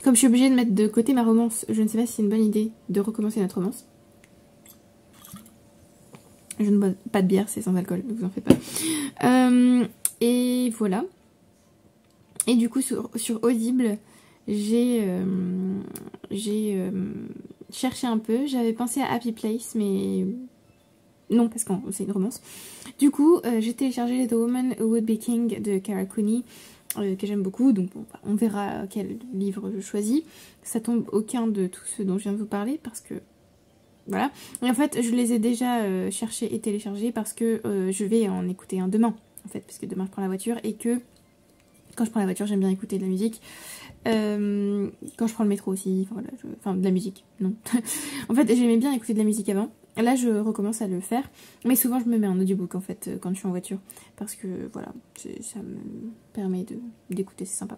Comme je suis obligée de mettre de côté ma romance, je ne sais pas si c'est une bonne idée de recommencer notre romance. Je ne bois pas de bière, c'est sans alcool, ne vous en faites pas. Et voilà. Et du coup, sur Audible, j'ai cherché un peu. J'avais pensé à Happy Place, mais non, parce que c'est une romance. Du coup, j'ai téléchargé The Woman Who Would Be King de Cara Cooney, que j'aime beaucoup. Donc bon, on verra quel livre je choisis. Ça tombe aucun de tous ceux dont je viens de vous parler, parce que voilà. Et en fait, je les ai déjà cherchés et téléchargés parce que je vais en écouter un demain. En fait, parce que demain je prends la voiture et que quand je prends la voiture, j'aime bien écouter de la musique. Quand je prends le métro aussi, enfin de la musique, non. En fait, j'aimais bien écouter de la musique avant. Là, je recommence à le faire. Mais souvent, je me mets un audiobook en fait quand je suis en voiture. Parce que voilà, ça me permet d'écouter, c'est sympa.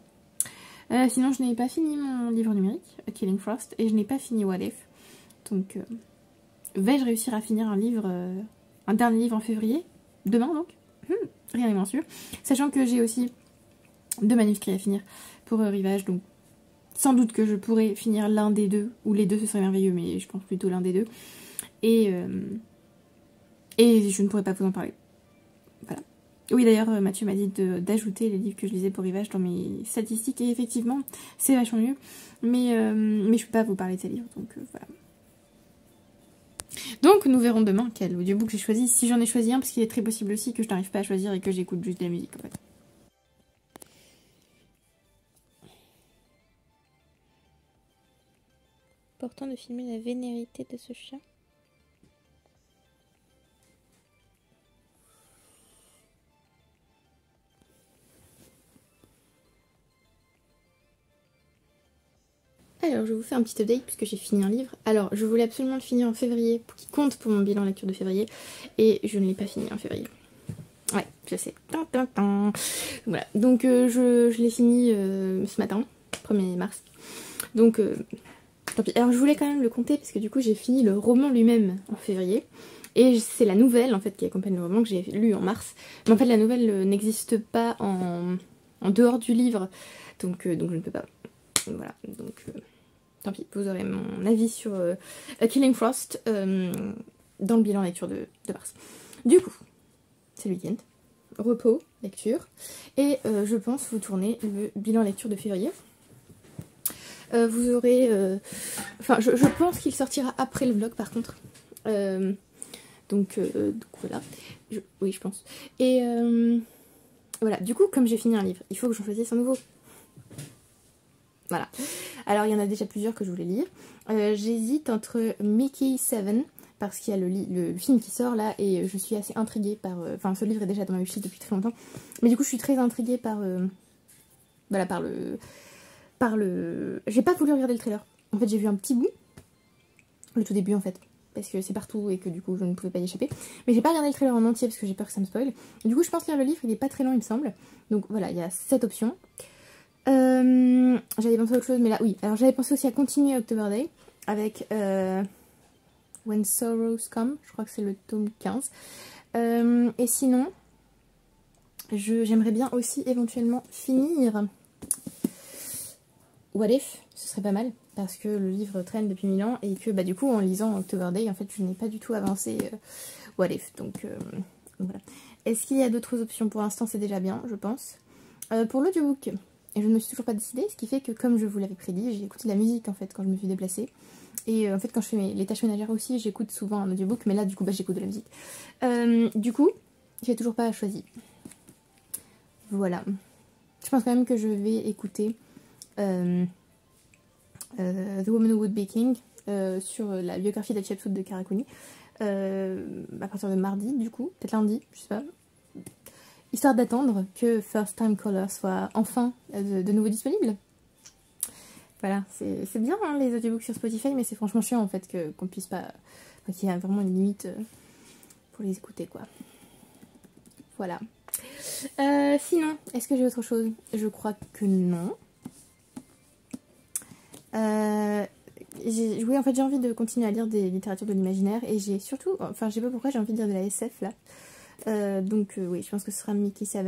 Sinon, je n'ai pas fini mon livre numérique, Killing Frost, et je n'ai pas fini What If. Donc, vais-je réussir à finir un dernier livre en février? Demain donc? Rien n'est moins sûr. Sachant que j'ai aussi 2 manuscrits à finir pour Rivage, donc sans doute que je pourrais finir l'un des deux, ou les deux ce serait merveilleux, mais je pense plutôt l'un des deux. Et je ne pourrais pas vous en parler. Voilà. Oui, d'ailleurs, Mathieu m'a dit d'ajouter les livres que je lisais pour Rivage dans mes statistiques, et effectivement, c'est vachement mieux. Mais je ne peux pas vous parler de ces livres, donc voilà. Donc nous verrons demain quel audiobook j'ai choisi, si j'en ai choisi un, parce qu'il est très possible aussi que je n'arrive pas à choisir et que j'écoute juste de la musique en fait. Important de filmer la vénérité de ce chat. Alors je vous fais un petit update puisque j'ai fini un livre. Alors je voulais absolument le finir en février, qui compte pour mon bilan lecture de février, et je ne l'ai pas fini en février. Ouais, je sais. Voilà, donc je l'ai fini ce matin, 1er mars. Donc tant pis. Alors je voulais quand même le compter parce que du coup j'ai fini le roman lui-même en février. Et c'est la nouvelle en fait qui accompagne le roman que j'ai lu en mars. Mais en fait la nouvelle n'existe pas en dehors du livre. Donc je ne peux pas. Voilà, donc tant pis, vous aurez mon avis sur Killing Frost dans le bilan lecture de mars. Du coup, c'est le week-end, repos, lecture, et je pense vous tourner le bilan lecture de février. Vous aurez... Enfin, je pense qu'il sortira après le vlog par contre. Donc voilà. Oui, je pense. Et voilà, du coup, comme j'ai fini un livre, il faut que j'en choisisse un nouveau. Voilà. Alors, il y en a déjà plusieurs que je voulais lire. J'hésite entre Mickey 7, parce qu'il y a le film qui sort là, et je suis assez intriguée par... Enfin, ce livre est déjà dans ma wishlist depuis très longtemps. Mais du coup, je suis très intriguée par... voilà, par le... J'ai pas voulu regarder le trailer. En fait, j'ai vu un petit bout. Le tout début, en fait. Parce que c'est partout et que du coup, je ne pouvais pas y échapper. Mais j'ai pas regardé le trailer en entier parce que j'ai peur que ça me spoil. Du coup, je pense lire le livre, il est pas très long, il me semble. Donc voilà, il y a cette option. J'avais pensé à autre chose, mais là, oui. Alors, j'avais pensé aussi à continuer October Day avec When Sorrows Come. Je crois que c'est le tome 15. Et sinon, j'aimerais bien aussi éventuellement finir What If, ce serait pas mal, parce que le livre traîne depuis 1000 ans et que bah, du coup en lisant October Day, en fait je n'ai pas du tout avancé What If, donc voilà. Est-ce qu'il y a d'autres options? Pour l'instant c'est déjà bien, je pense. Pour l'audiobook, je ne me suis toujours pas décidée, ce qui fait que comme je vous l'avais prédit, j'ai écouté de la musique en fait quand je me suis déplacée. Et en fait quand je fais les tâches ménagères aussi, j'écoute souvent un audiobook, mais là du coup bah, j'écoute de la musique. Du coup, j'ai toujours pas choisi. Voilà. Je pense quand même que je vais écouter The Woman Who Would Be King sur la biographie d'Hatshepsut de Karakuni à partir de mardi du coup, peut-être lundi, je sais pas, histoire d'attendre que First Time Caller soit enfin de nouveau disponible. Voilà, c'est bien hein, les audiobooks sur Spotify, mais c'est franchement chiant en fait qu'on puisse pas, enfin, qu'il y a vraiment une limite pour les écouter quoi. Voilà. Sinon, est-ce que j'ai autre chose? Je crois que non. Oui, en fait, j'ai envie de continuer à lire des littératures de l'imaginaire et j'ai surtout, enfin, je sais pas pourquoi, j'ai envie de lire de la SF là. Donc, oui, je pense que ce sera Mickey 7.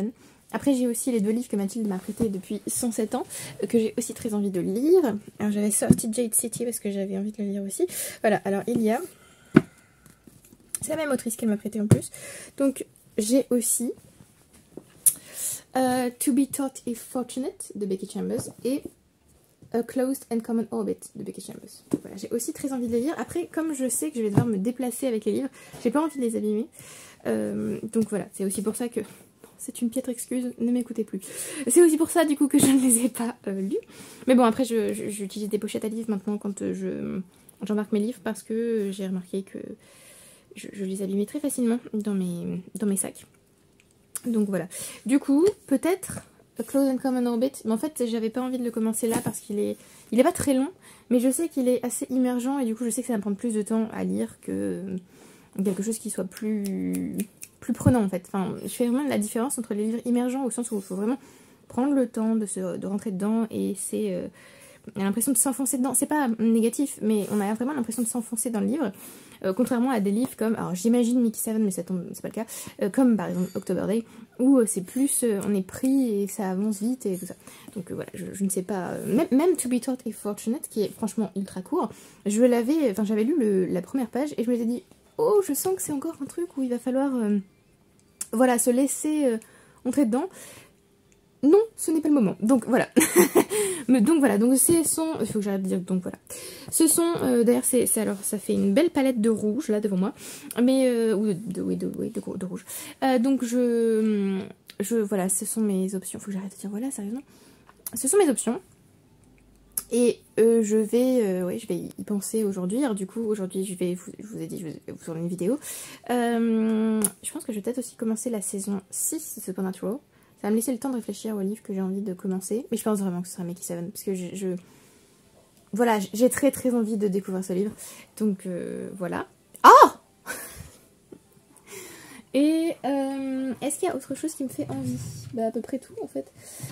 Après, j'ai aussi les 2 livres que Mathilde m'a prêtés depuis 107 ans, que j'ai aussi très envie de lire. Alors, j'avais sorti Jade City parce que j'avais envie de le lire aussi. Voilà, alors il y a. C'est la même autrice qu'elle m'a prêté en plus. Donc, j'ai aussi To Be Taught If Fortunate de Becky Chambers et A Closed and Common Orbit de Becky Chambers. Voilà, j'ai aussi très envie de les lire. Après, comme je sais que je vais devoir me déplacer avec les livres, j'ai pas envie de les abîmer. Donc voilà, c'est aussi pour ça que... C'est une piètre excuse, ne m'écoutez plus. C'est aussi pour ça du coup que je ne les ai pas lus. Mais bon, après j'utilise des pochettes à livres maintenant quand j'embarque mes livres parce que j'ai remarqué que je les abîmais très facilement dans mes sacs. Donc voilà. Du coup, peut-être A Close and Common Orbit, mais en fait j'avais pas envie de le commencer là parce qu'il est pas très long, mais je sais qu'il est assez immergent et du coup je sais que ça va me prendre plus de temps à lire que quelque chose qui soit plus prenant en fait. Enfin, je fais vraiment la différence entre les livres immergents au sens où il faut vraiment prendre le temps de rentrer dedans et c'est... on a l'impression de s'enfoncer dedans. C'est pas négatif, mais on a vraiment l'impression de s'enfoncer dans le livre. Contrairement à des livres comme... Alors j'imagine Mickey 7, mais c'est pas le cas. Comme par exemple October Day, où c'est plus... on est pris et ça avance vite et tout ça. Donc voilà, je ne sais pas... Même To Be Taught If Fortunate, qui est franchement ultra court, j'avais lu la première page et je me suis dit... Oh, je sens que c'est encore un truc où il va falloir... voilà, se laisser entrer dedans. Non, ce n'est pas le moment. Donc voilà. Donc ce sont... Il faut que j'arrête de dire donc voilà. Ce sont... D'ailleurs, alors ça fait une belle palette de rouge là devant moi. Mais... ou de rouge. Donc voilà, ce sont mes options. Il faut que j'arrête de dire voilà, sérieusement. Ce sont mes options. Et je vais y penser aujourd'hui. Alors du coup, aujourd'hui, je vous ai dit, je vais vous tourner une vidéo. Je pense que je vais peut-être aussi commencer la saison 6 de Supernatural. Ça va me laisser le temps de réfléchir au livre que j'ai envie de commencer. Mais je pense vraiment que ce sera Mickey 7. Parce que voilà, j'ai très très envie de découvrir ce livre. Donc voilà. Oh Et est-ce qu'il y a autre chose qui me fait envie? Bah à peu près tout en fait.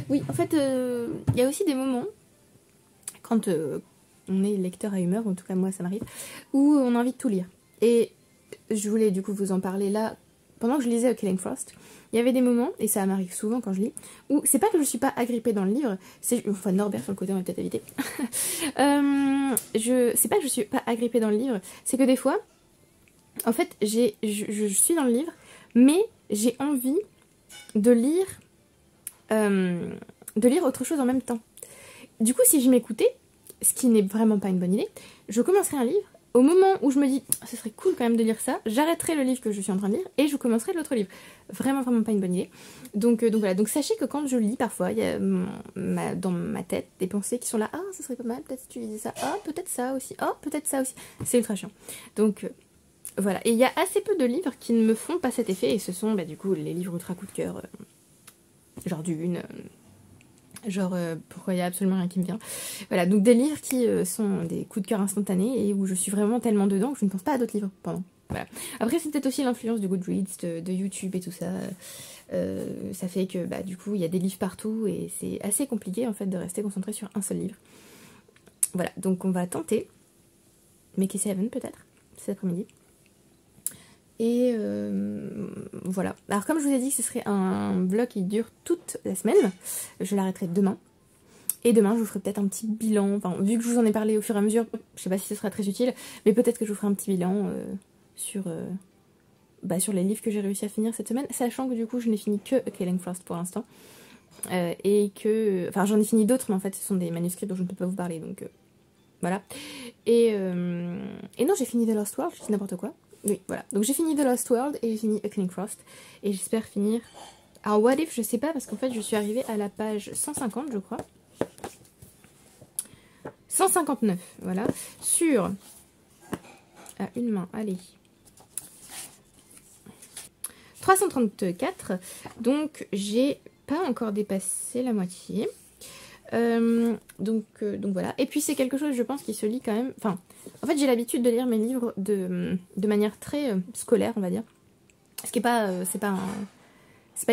Oui, en fait, il y a aussi des moments... quand on est lecteur à humeur, en tout cas moi ça m'arrive, où on a envie de tout lire. Et je voulais du coup vous en parler là, pendant que je lisais Killing Frost, il y avait des moments, et ça m'arrive souvent quand je lis, où c'est pas que je suis pas agrippée dans le livre, enfin Norbert sur le côté on va peut-être éviter, c'est pas que je suis pas agrippée dans le livre, c'est que des fois, en fait je suis dans le livre, mais j'ai envie de lire autre chose en même temps. Du coup, si je m'écoutais, ce qui n'est vraiment pas une bonne idée, je commencerai un livre. Au moment où je me dis, ce serait cool quand même de lire ça, j'arrêterai le livre que je suis en train de lire et je commencerai l'autre livre. Vraiment, vraiment pas une bonne idée. Donc voilà, donc sachez que quand je lis, parfois, il y a dans ma tête des pensées qui sont là. Ah, ça serait pas mal, peut-être si tu lisais ça. Ah, peut-être ça aussi. Ah, peut-être ça aussi. C'est ultra chiant. Donc voilà, et il y a assez peu de livres qui ne me font pas cet effet et ce sont du coup les livres ultra coup de cœur, genre Dune. Genre, pourquoi il n'y a absolument rien qui me vient. Voilà, donc des livres qui sont des coups de cœur instantanés et où je suis vraiment tellement dedans que je ne pense pas à d'autres livres pendant. Voilà. Après, c'est peut-être aussi l'influence de Goodreads, de YouTube et tout ça. Ça fait que, du coup, il y a des livres partout et c'est assez compliqué, en fait, de rester concentré sur un seul livre. Voilà, donc on va tenter Mickey 7, peut-être, cet après-midi. Et voilà. Alors comme je vous ai dit que ce serait un vlog qui dure toute la semaine, je l'arrêterai demain. Et demain je vous ferai peut-être un petit bilan, enfin vu que je vous en ai parlé au fur et à mesure, je sais pas si ce sera très utile, mais peut-être que je vous ferai un petit bilan sur les livres que j'ai réussi à finir cette semaine, sachant que du coup je n'ai fini que A Killing Frost pour l'instant. Et que... Enfin j'en ai fini d'autres, mais en fait ce sont des manuscrits dont je ne peux pas vous parler, donc voilà. Et non, j'ai fini The Lost World, je dis n'importe quoi. Oui, voilà. Donc j'ai fini The Lost World et j'ai fini A Killing Frost. Et j'espère finir... Alors What If, je sais pas, parce qu'en fait je suis arrivée à la page 150, je crois. 159, voilà. Sur... à une main, allez. 334. Donc j'ai pas encore dépassé la moitié. Donc voilà. Et puis c'est quelque chose, je pense, qui se lit quand même... Enfin, en fait, j'ai l'habitude de lire mes livres de manière très scolaire, on va dire. Ce qui est pas... c'est pas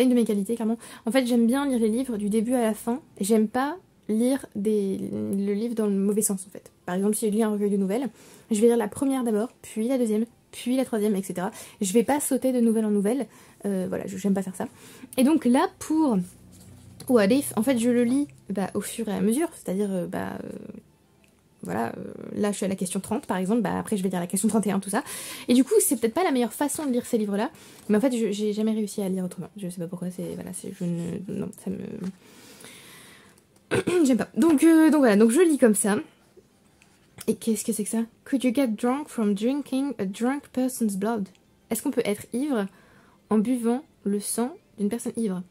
une de mes qualités, clairement. En fait, j'aime bien lire les livres du début à la fin. J'aime pas lire le livre dans le mauvais sens, en fait. Par exemple, si je lis un recueil de nouvelles, je vais lire la première d'abord, puis la deuxième, puis la troisième, etc. Je vais pas sauter de nouvelle en nouvelle. Voilà, j'aime pas faire ça. Et donc là, pour... What If, en fait je le lis au fur et à mesure, c'est-à-dire voilà, là je suis à la question 30 par exemple, après je vais lire la question 31, tout ça. Et du coup c'est peut-être pas la meilleure façon de lire ces livres-là, mais en fait j'ai jamais réussi à lire autrement. Je sais pas pourquoi, non, ça me... J'aime pas. Donc voilà, donc je lis comme ça. Et qu'est-ce que c'est que ça? Could you get drunk from drinking a drunk person's blood? Est-ce qu'on peut être ivre en buvant le sang d'une personne ivre?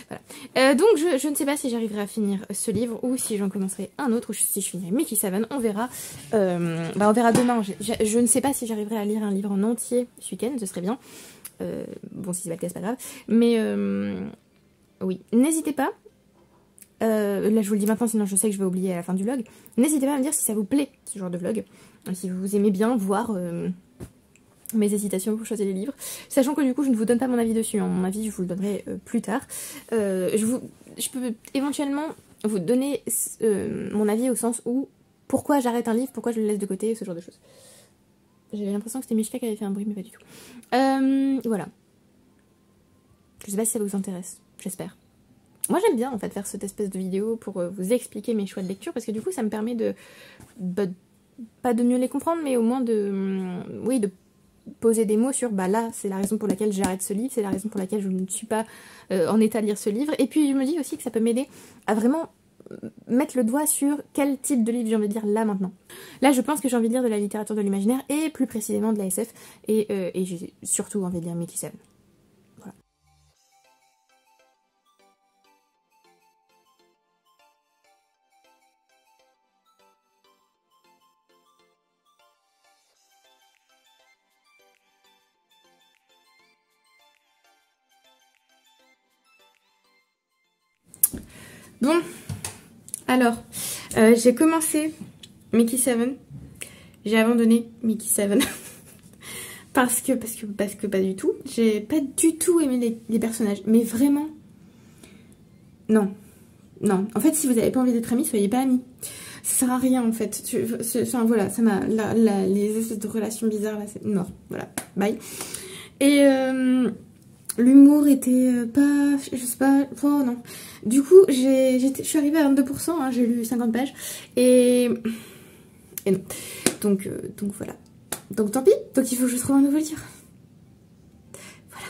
Voilà. Donc je ne sais pas si j'arriverai à finir ce livre ou si j'en commencerai un autre ou si je finirai Mickey 7, on verra. On verra demain. Je ne sais pas si j'arriverai à lire un livre en entier ce week-end, ce serait bien. Bon, si c'est pas le cas, c'est pas grave. Mais oui, n'hésitez pas. Là je vous le dis maintenant, sinon je sais que je vais oublier à la fin du vlog. N'hésitez pas à me dire si ça vous plaît ce genre de vlog. Si vous aimez bien voir... mes hésitations pour choisir les livres, sachant que du coup je ne vous donne pas mon avis dessus, hein. Mon avis je vous le donnerai plus tard. Je peux éventuellement vous donner mon avis au sens où pourquoi j'arrête un livre, pourquoi je le laisse de côté, ce genre de choses. J'avais l'impression que c'était Mishka qui avait fait un bruit, mais pas du tout. Voilà. Je sais pas si ça vous intéresse, j'espère. Moi j'aime bien en fait faire cette espèce de vidéo pour vous expliquer mes choix de lecture, parce que du coup ça me permet de... pas de mieux les comprendre, mais au moins de poser des mots sur là c'est la raison pour laquelle j'arrête ce livre, c'est la raison pour laquelle je ne suis pas en état de lire ce livre. Et puis je me dis aussi que ça peut m'aider à vraiment mettre le doigt sur quel type de livre j'ai envie de lire là maintenant. Là je pense que j'ai envie de lire de la littérature de l'imaginaire et plus précisément de la SF et j'ai surtout envie de lire Mickey 7. Voilà. Bon, alors, j'ai commencé Mickey 7, j'ai abandonné Mickey 7 parce que pas du tout, j'ai pas du tout aimé les personnages, mais vraiment, non, en fait si vous avez pas envie d'être amis, soyez pas amis, ça sert à rien en fait, enfin voilà, ça m'a, les espèces de relations bizarres là, c'est mort, voilà, bye, et l'humour était pas... Je sais pas... Oh non. Du coup, je suis arrivée à 22%, hein, j'ai lu 50 pages. Et non. Donc voilà. Donc tant pis. Donc il faut que je trouve un nouveau livre. Voilà.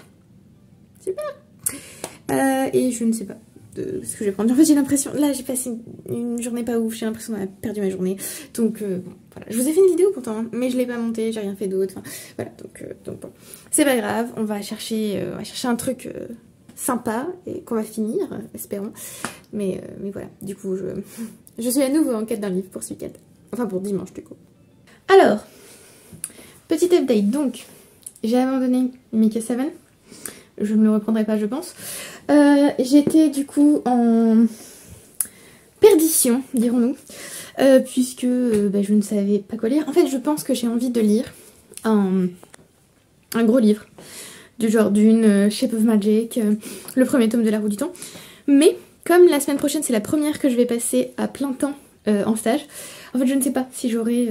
Super. Et je ne sais pas. de ce que je vais prendre. En fait j'ai l'impression, là j'ai passé une journée pas ouf, j'ai l'impression d'avoir perdu ma journée. Donc bon, voilà. Je vous ai fait une vidéo pourtant, hein, mais je l'ai pas montée, j'ai rien fait d'autre. Enfin, voilà, donc bon. C'est pas grave, on va chercher un truc sympa et qu'on va finir, espérons. Mais voilà, du coup je suis à nouveau en quête d'un livre pour ce week-end. Enfin pour dimanche du coup. Alors, petit update, donc j'ai abandonné Mickey 7. Je ne le reprendrai pas je pense. J'étais du coup en perdition, dirons-nous, puisque je ne savais pas quoi lire. En fait je pense que j'ai envie de lire un gros livre, du genre Dune, Shape of Magic, le premier tome de La Roue du Temps. Mais comme la semaine prochaine c'est la première que je vais passer à plein temps en stage, en fait je ne sais pas si j'aurai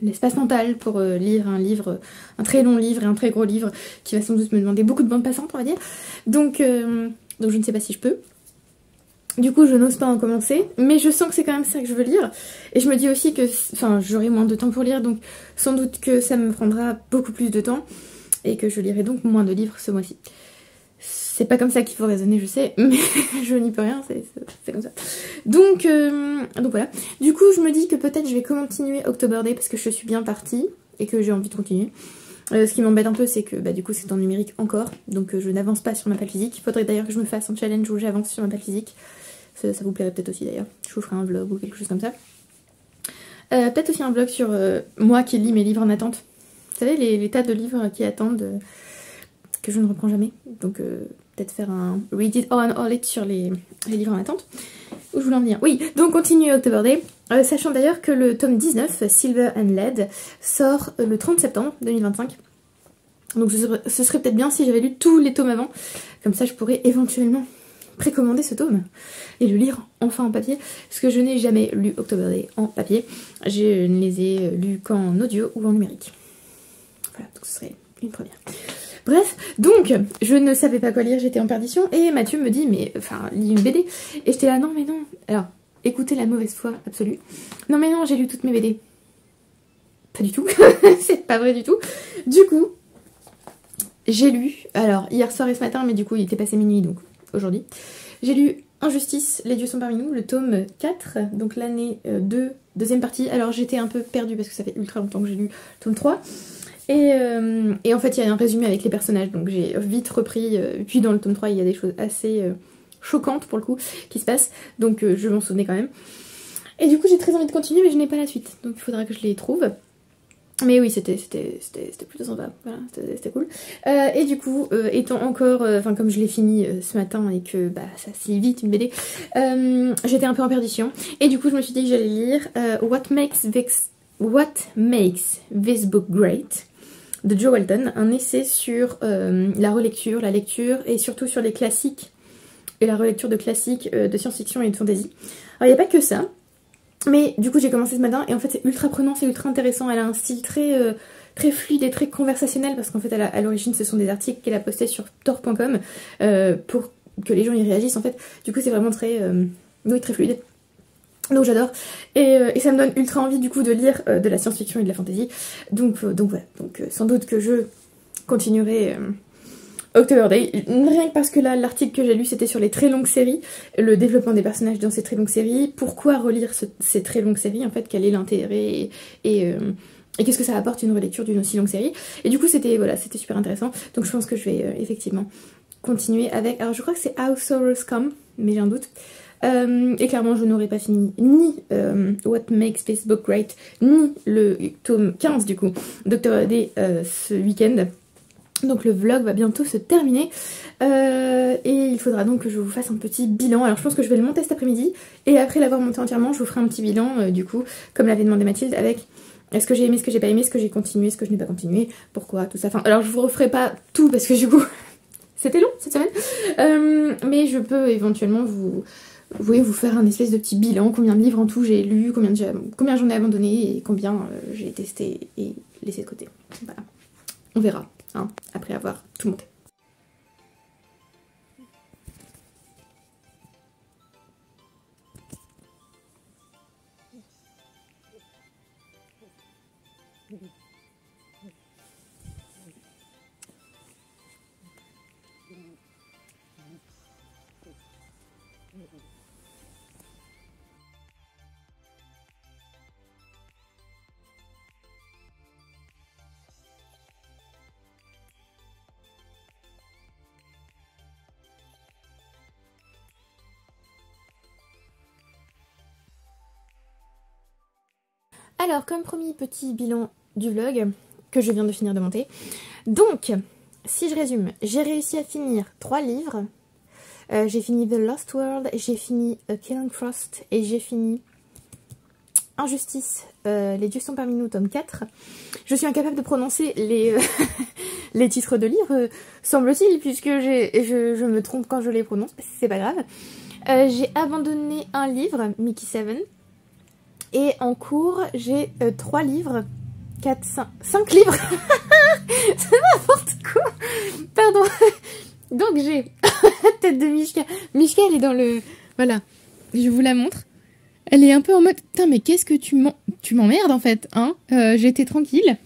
l'espace mental pour lire un livre, un très long livre et un très gros livre qui va sans doute me demander beaucoup de bande passante on va dire. Donc je ne sais pas si je peux. Du coup je n'ose pas en commencer, mais je sens que c'est quand même ça que je veux lire. Et je me dis aussi que j'aurai moins de temps pour lire, donc sans doute que ça me prendra beaucoup plus de temps et que je lirai donc moins de livres ce mois-ci. C'est pas comme ça qu'il faut raisonner, je sais, mais je n'y peux rien, c'est comme ça. Donc voilà. Du coup, je me dis que peut-être je vais continuer October Day parce que je suis bien partie et que j'ai envie de continuer. Ce qui m'embête un peu, c'est que du coup, c'est en numérique encore, donc je n'avance pas sur ma page physique. Il faudrait d'ailleurs que je me fasse un challenge où j'avance sur ma page physique. Ça vous plairait peut-être aussi d'ailleurs. Je vous ferai un vlog ou quelque chose comme ça. Peut-être aussi un vlog sur moi qui lis mes livres en attente. Vous savez, les tas de livres qui attendent, que je ne reprends jamais. Donc peut-être faire un read it on all it sur les livres en attente. Où je voulais en venir. Oui, donc continue October Day. Sachant d'ailleurs que le tome 19, Silver and Lead, sort le 30 septembre 2025. Donc ce serait peut-être bien si j'avais lu tous les tomes avant. Comme ça je pourrais éventuellement précommander ce tome et le lire enfin en papier. Parce que je n'ai jamais lu October Day en papier. Je ne les ai lus qu'en audio ou en numérique. Voilà, donc ce serait une première. Bref, donc, je ne savais pas quoi lire, j'étais en perdition, et Mathieu me dit, mais, lis une BD. Et j'étais là, non, mais non. Alors, écoutez la mauvaise foi absolue. Non, mais non, j'ai lu toutes mes BD. Pas du tout, c'est pas vrai du tout. Du coup, j'ai lu, alors, hier soir et ce matin, mais du coup, il était passé minuit, donc, aujourd'hui. J'ai lu Injustice, Les dieux sont parmi nous, le tome 4, donc l'année 2, deuxième partie. Alors, j'étais un peu perdue parce que ça fait ultra longtemps que j'ai lu le tome 3. Et en fait il y a un résumé avec les personnages, donc j'ai vite repris, puis dans le tome 3 il y a des choses assez choquantes pour le coup qui se passent, donc je m'en souvenais quand même. Et du coup j'ai très envie de continuer mais je n'ai pas la suite, donc il faudra que je les trouve. Mais oui c'était plutôt sympa, voilà, c'était cool. Et du coup étant encore, comme je l'ai fini ce matin et que ça se lit vite une BD, j'étais un peu en perdition. Et du coup je me suis dit que j'allais lire What Makes This Book Great de Jo Walton, un essai sur la relecture, la lecture et surtout sur les classiques et la relecture de classiques de science-fiction et de fantasy. Alors il n'y a pas que ça, mais du coup j'ai commencé ce matin et en fait c'est ultra prenant, c'est ultra intéressant, elle a un style très fluide et très conversationnel parce qu'en fait à l'origine ce sont des articles qu'elle a postés sur tor.com pour que les gens y réagissent en fait. Du coup c'est vraiment très fluide. Donc j'adore, et ça me donne ultra envie du coup de lire de la science-fiction et de la fantasy. Donc voilà, sans doute que je continuerai October Day, rien que parce que là l'article que j'ai lu c'était sur les très longues séries, le développement des personnages dans ces très longues séries, pourquoi relire ces très longues séries en fait, quel est l'intérêt et qu'est-ce que ça apporte une relecture d'une aussi longue série. Et du coup c'était super intéressant, donc je pense que je vais effectivement continuer avec, alors je crois que c'est How Sorrows Come, mais j'ai un doute. Et clairement je n'aurais pas fini ni What Makes This Book Great ni le tome 15 du coup d'October Day ce week-end. Donc le vlog va bientôt se terminer et il faudra donc que je vous fasse un petit bilan. Alors je pense que je vais le monter cet après-midi et après l'avoir monté entièrement je vous ferai un petit bilan du coup comme l'avait demandé Mathilde avec est-ce que j'ai aimé, ce que j'ai pas aimé, ce que j'ai continué, ce que je n'ai pas continué, pourquoi, tout ça. Enfin alors je vous referai pas tout parce que du coup c'était long cette semaine, mais je peux éventuellement vous faire un espèce de petit bilan, combien de livres en tout j'ai lu, combien j'en ai abandonné et combien j'ai testé et laissé de côté. Voilà. On verra, hein, après avoir tout monté. Alors, comme promis, petit bilan du vlog que je viens de finir de monter. Donc, si je résume, j'ai réussi à finir 3 livres. J'ai fini The Lost World, j'ai fini Killing Frost et j'ai fini Injustice, Les dieux sont parmi nous, tome 4. Je suis incapable de prononcer les, les titres de livres, semble-t-il, puisque je me trompe quand je les prononce, c'est pas grave. J'ai abandonné un livre, Mickey 7, et en cours, j'ai 3 livres, 4, 5 livres. C'est n'importe quoi. Pardon. Donc j'ai la tête de Mishka. Mishka, elle est dans le... Voilà, je vous la montre. Elle est un peu en mode, putain, mais qu'est-ce que tu m'emmerdes en fait, hein. J'étais tranquille.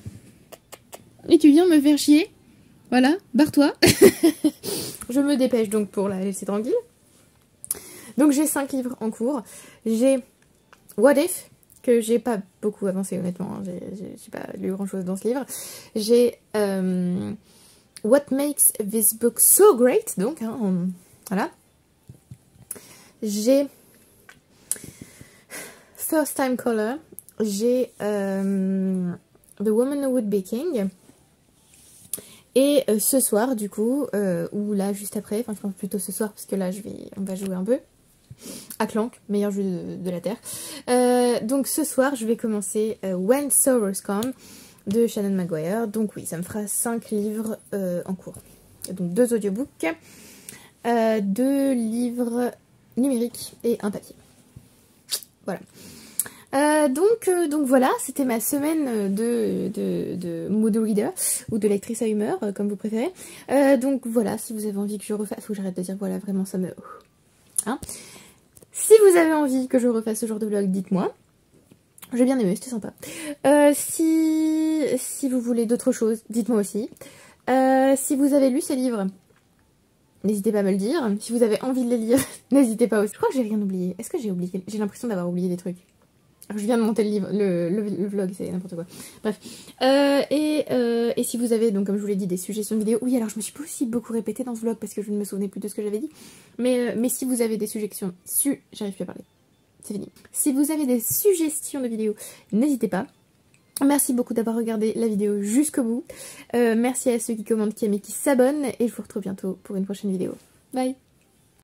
Et tu viens me faire chier. Voilà, barre-toi. Je me dépêche donc pour la laisser tranquille. Donc j'ai 5 livres en cours. J'ai What If, que j'ai pas beaucoup avancé honnêtement. Hein. J'ai pas lu grand-chose dans ce livre. J'ai What Makes This Book So Great, donc, hein, voilà. J'ai First Time Caller, j'ai The Woman Who Would Be King, et ce soir du coup, ou là juste après, enfin je pense plutôt ce soir parce que là on va jouer un peu à Clank, meilleur jeu de la Terre. Donc ce soir je vais commencer When Sorrows Come de Shannon Maguire, donc oui ça me fera 5 livres en cours, donc 2 audiobooks, 2 livres numériques et un papier. Voilà. Donc voilà, c'était ma semaine de mood reader ou de lectrice à humeur, comme vous préférez. Donc voilà, si vous avez envie que je refasse, faut que j'arrête de dire voilà, vraiment ça me... Hein, si vous avez envie que je refasse ce genre de vlog, dites-moi. J'ai bien aimé, c'était sympa. Si vous voulez d'autres choses, dites-moi aussi. Si vous avez lu ces livres, n'hésitez pas à me le dire. Si vous avez envie de les lire, n'hésitez pas aussi. Je crois que j'ai rien oublié. Est-ce que j'ai oublié? J'ai l'impression d'avoir oublié des trucs. Je viens de monter le livre, le vlog, c'est n'importe quoi. Bref. Et si vous avez, donc comme je vous l'ai dit, des suggestions de vidéos. Oui, alors je me suis pas aussi beaucoup répétée dans ce vlog parce que je ne me souvenais plus de ce que j'avais dit. Mais si vous avez des suggestions... J'arrive plus à parler. C'est fini. Si vous avez des suggestions de vidéos, n'hésitez pas. Merci beaucoup d'avoir regardé la vidéo jusqu'au bout. Merci à ceux qui commentent, qui aiment et qui s'abonnent. Et je vous retrouve bientôt pour une prochaine vidéo. Bye!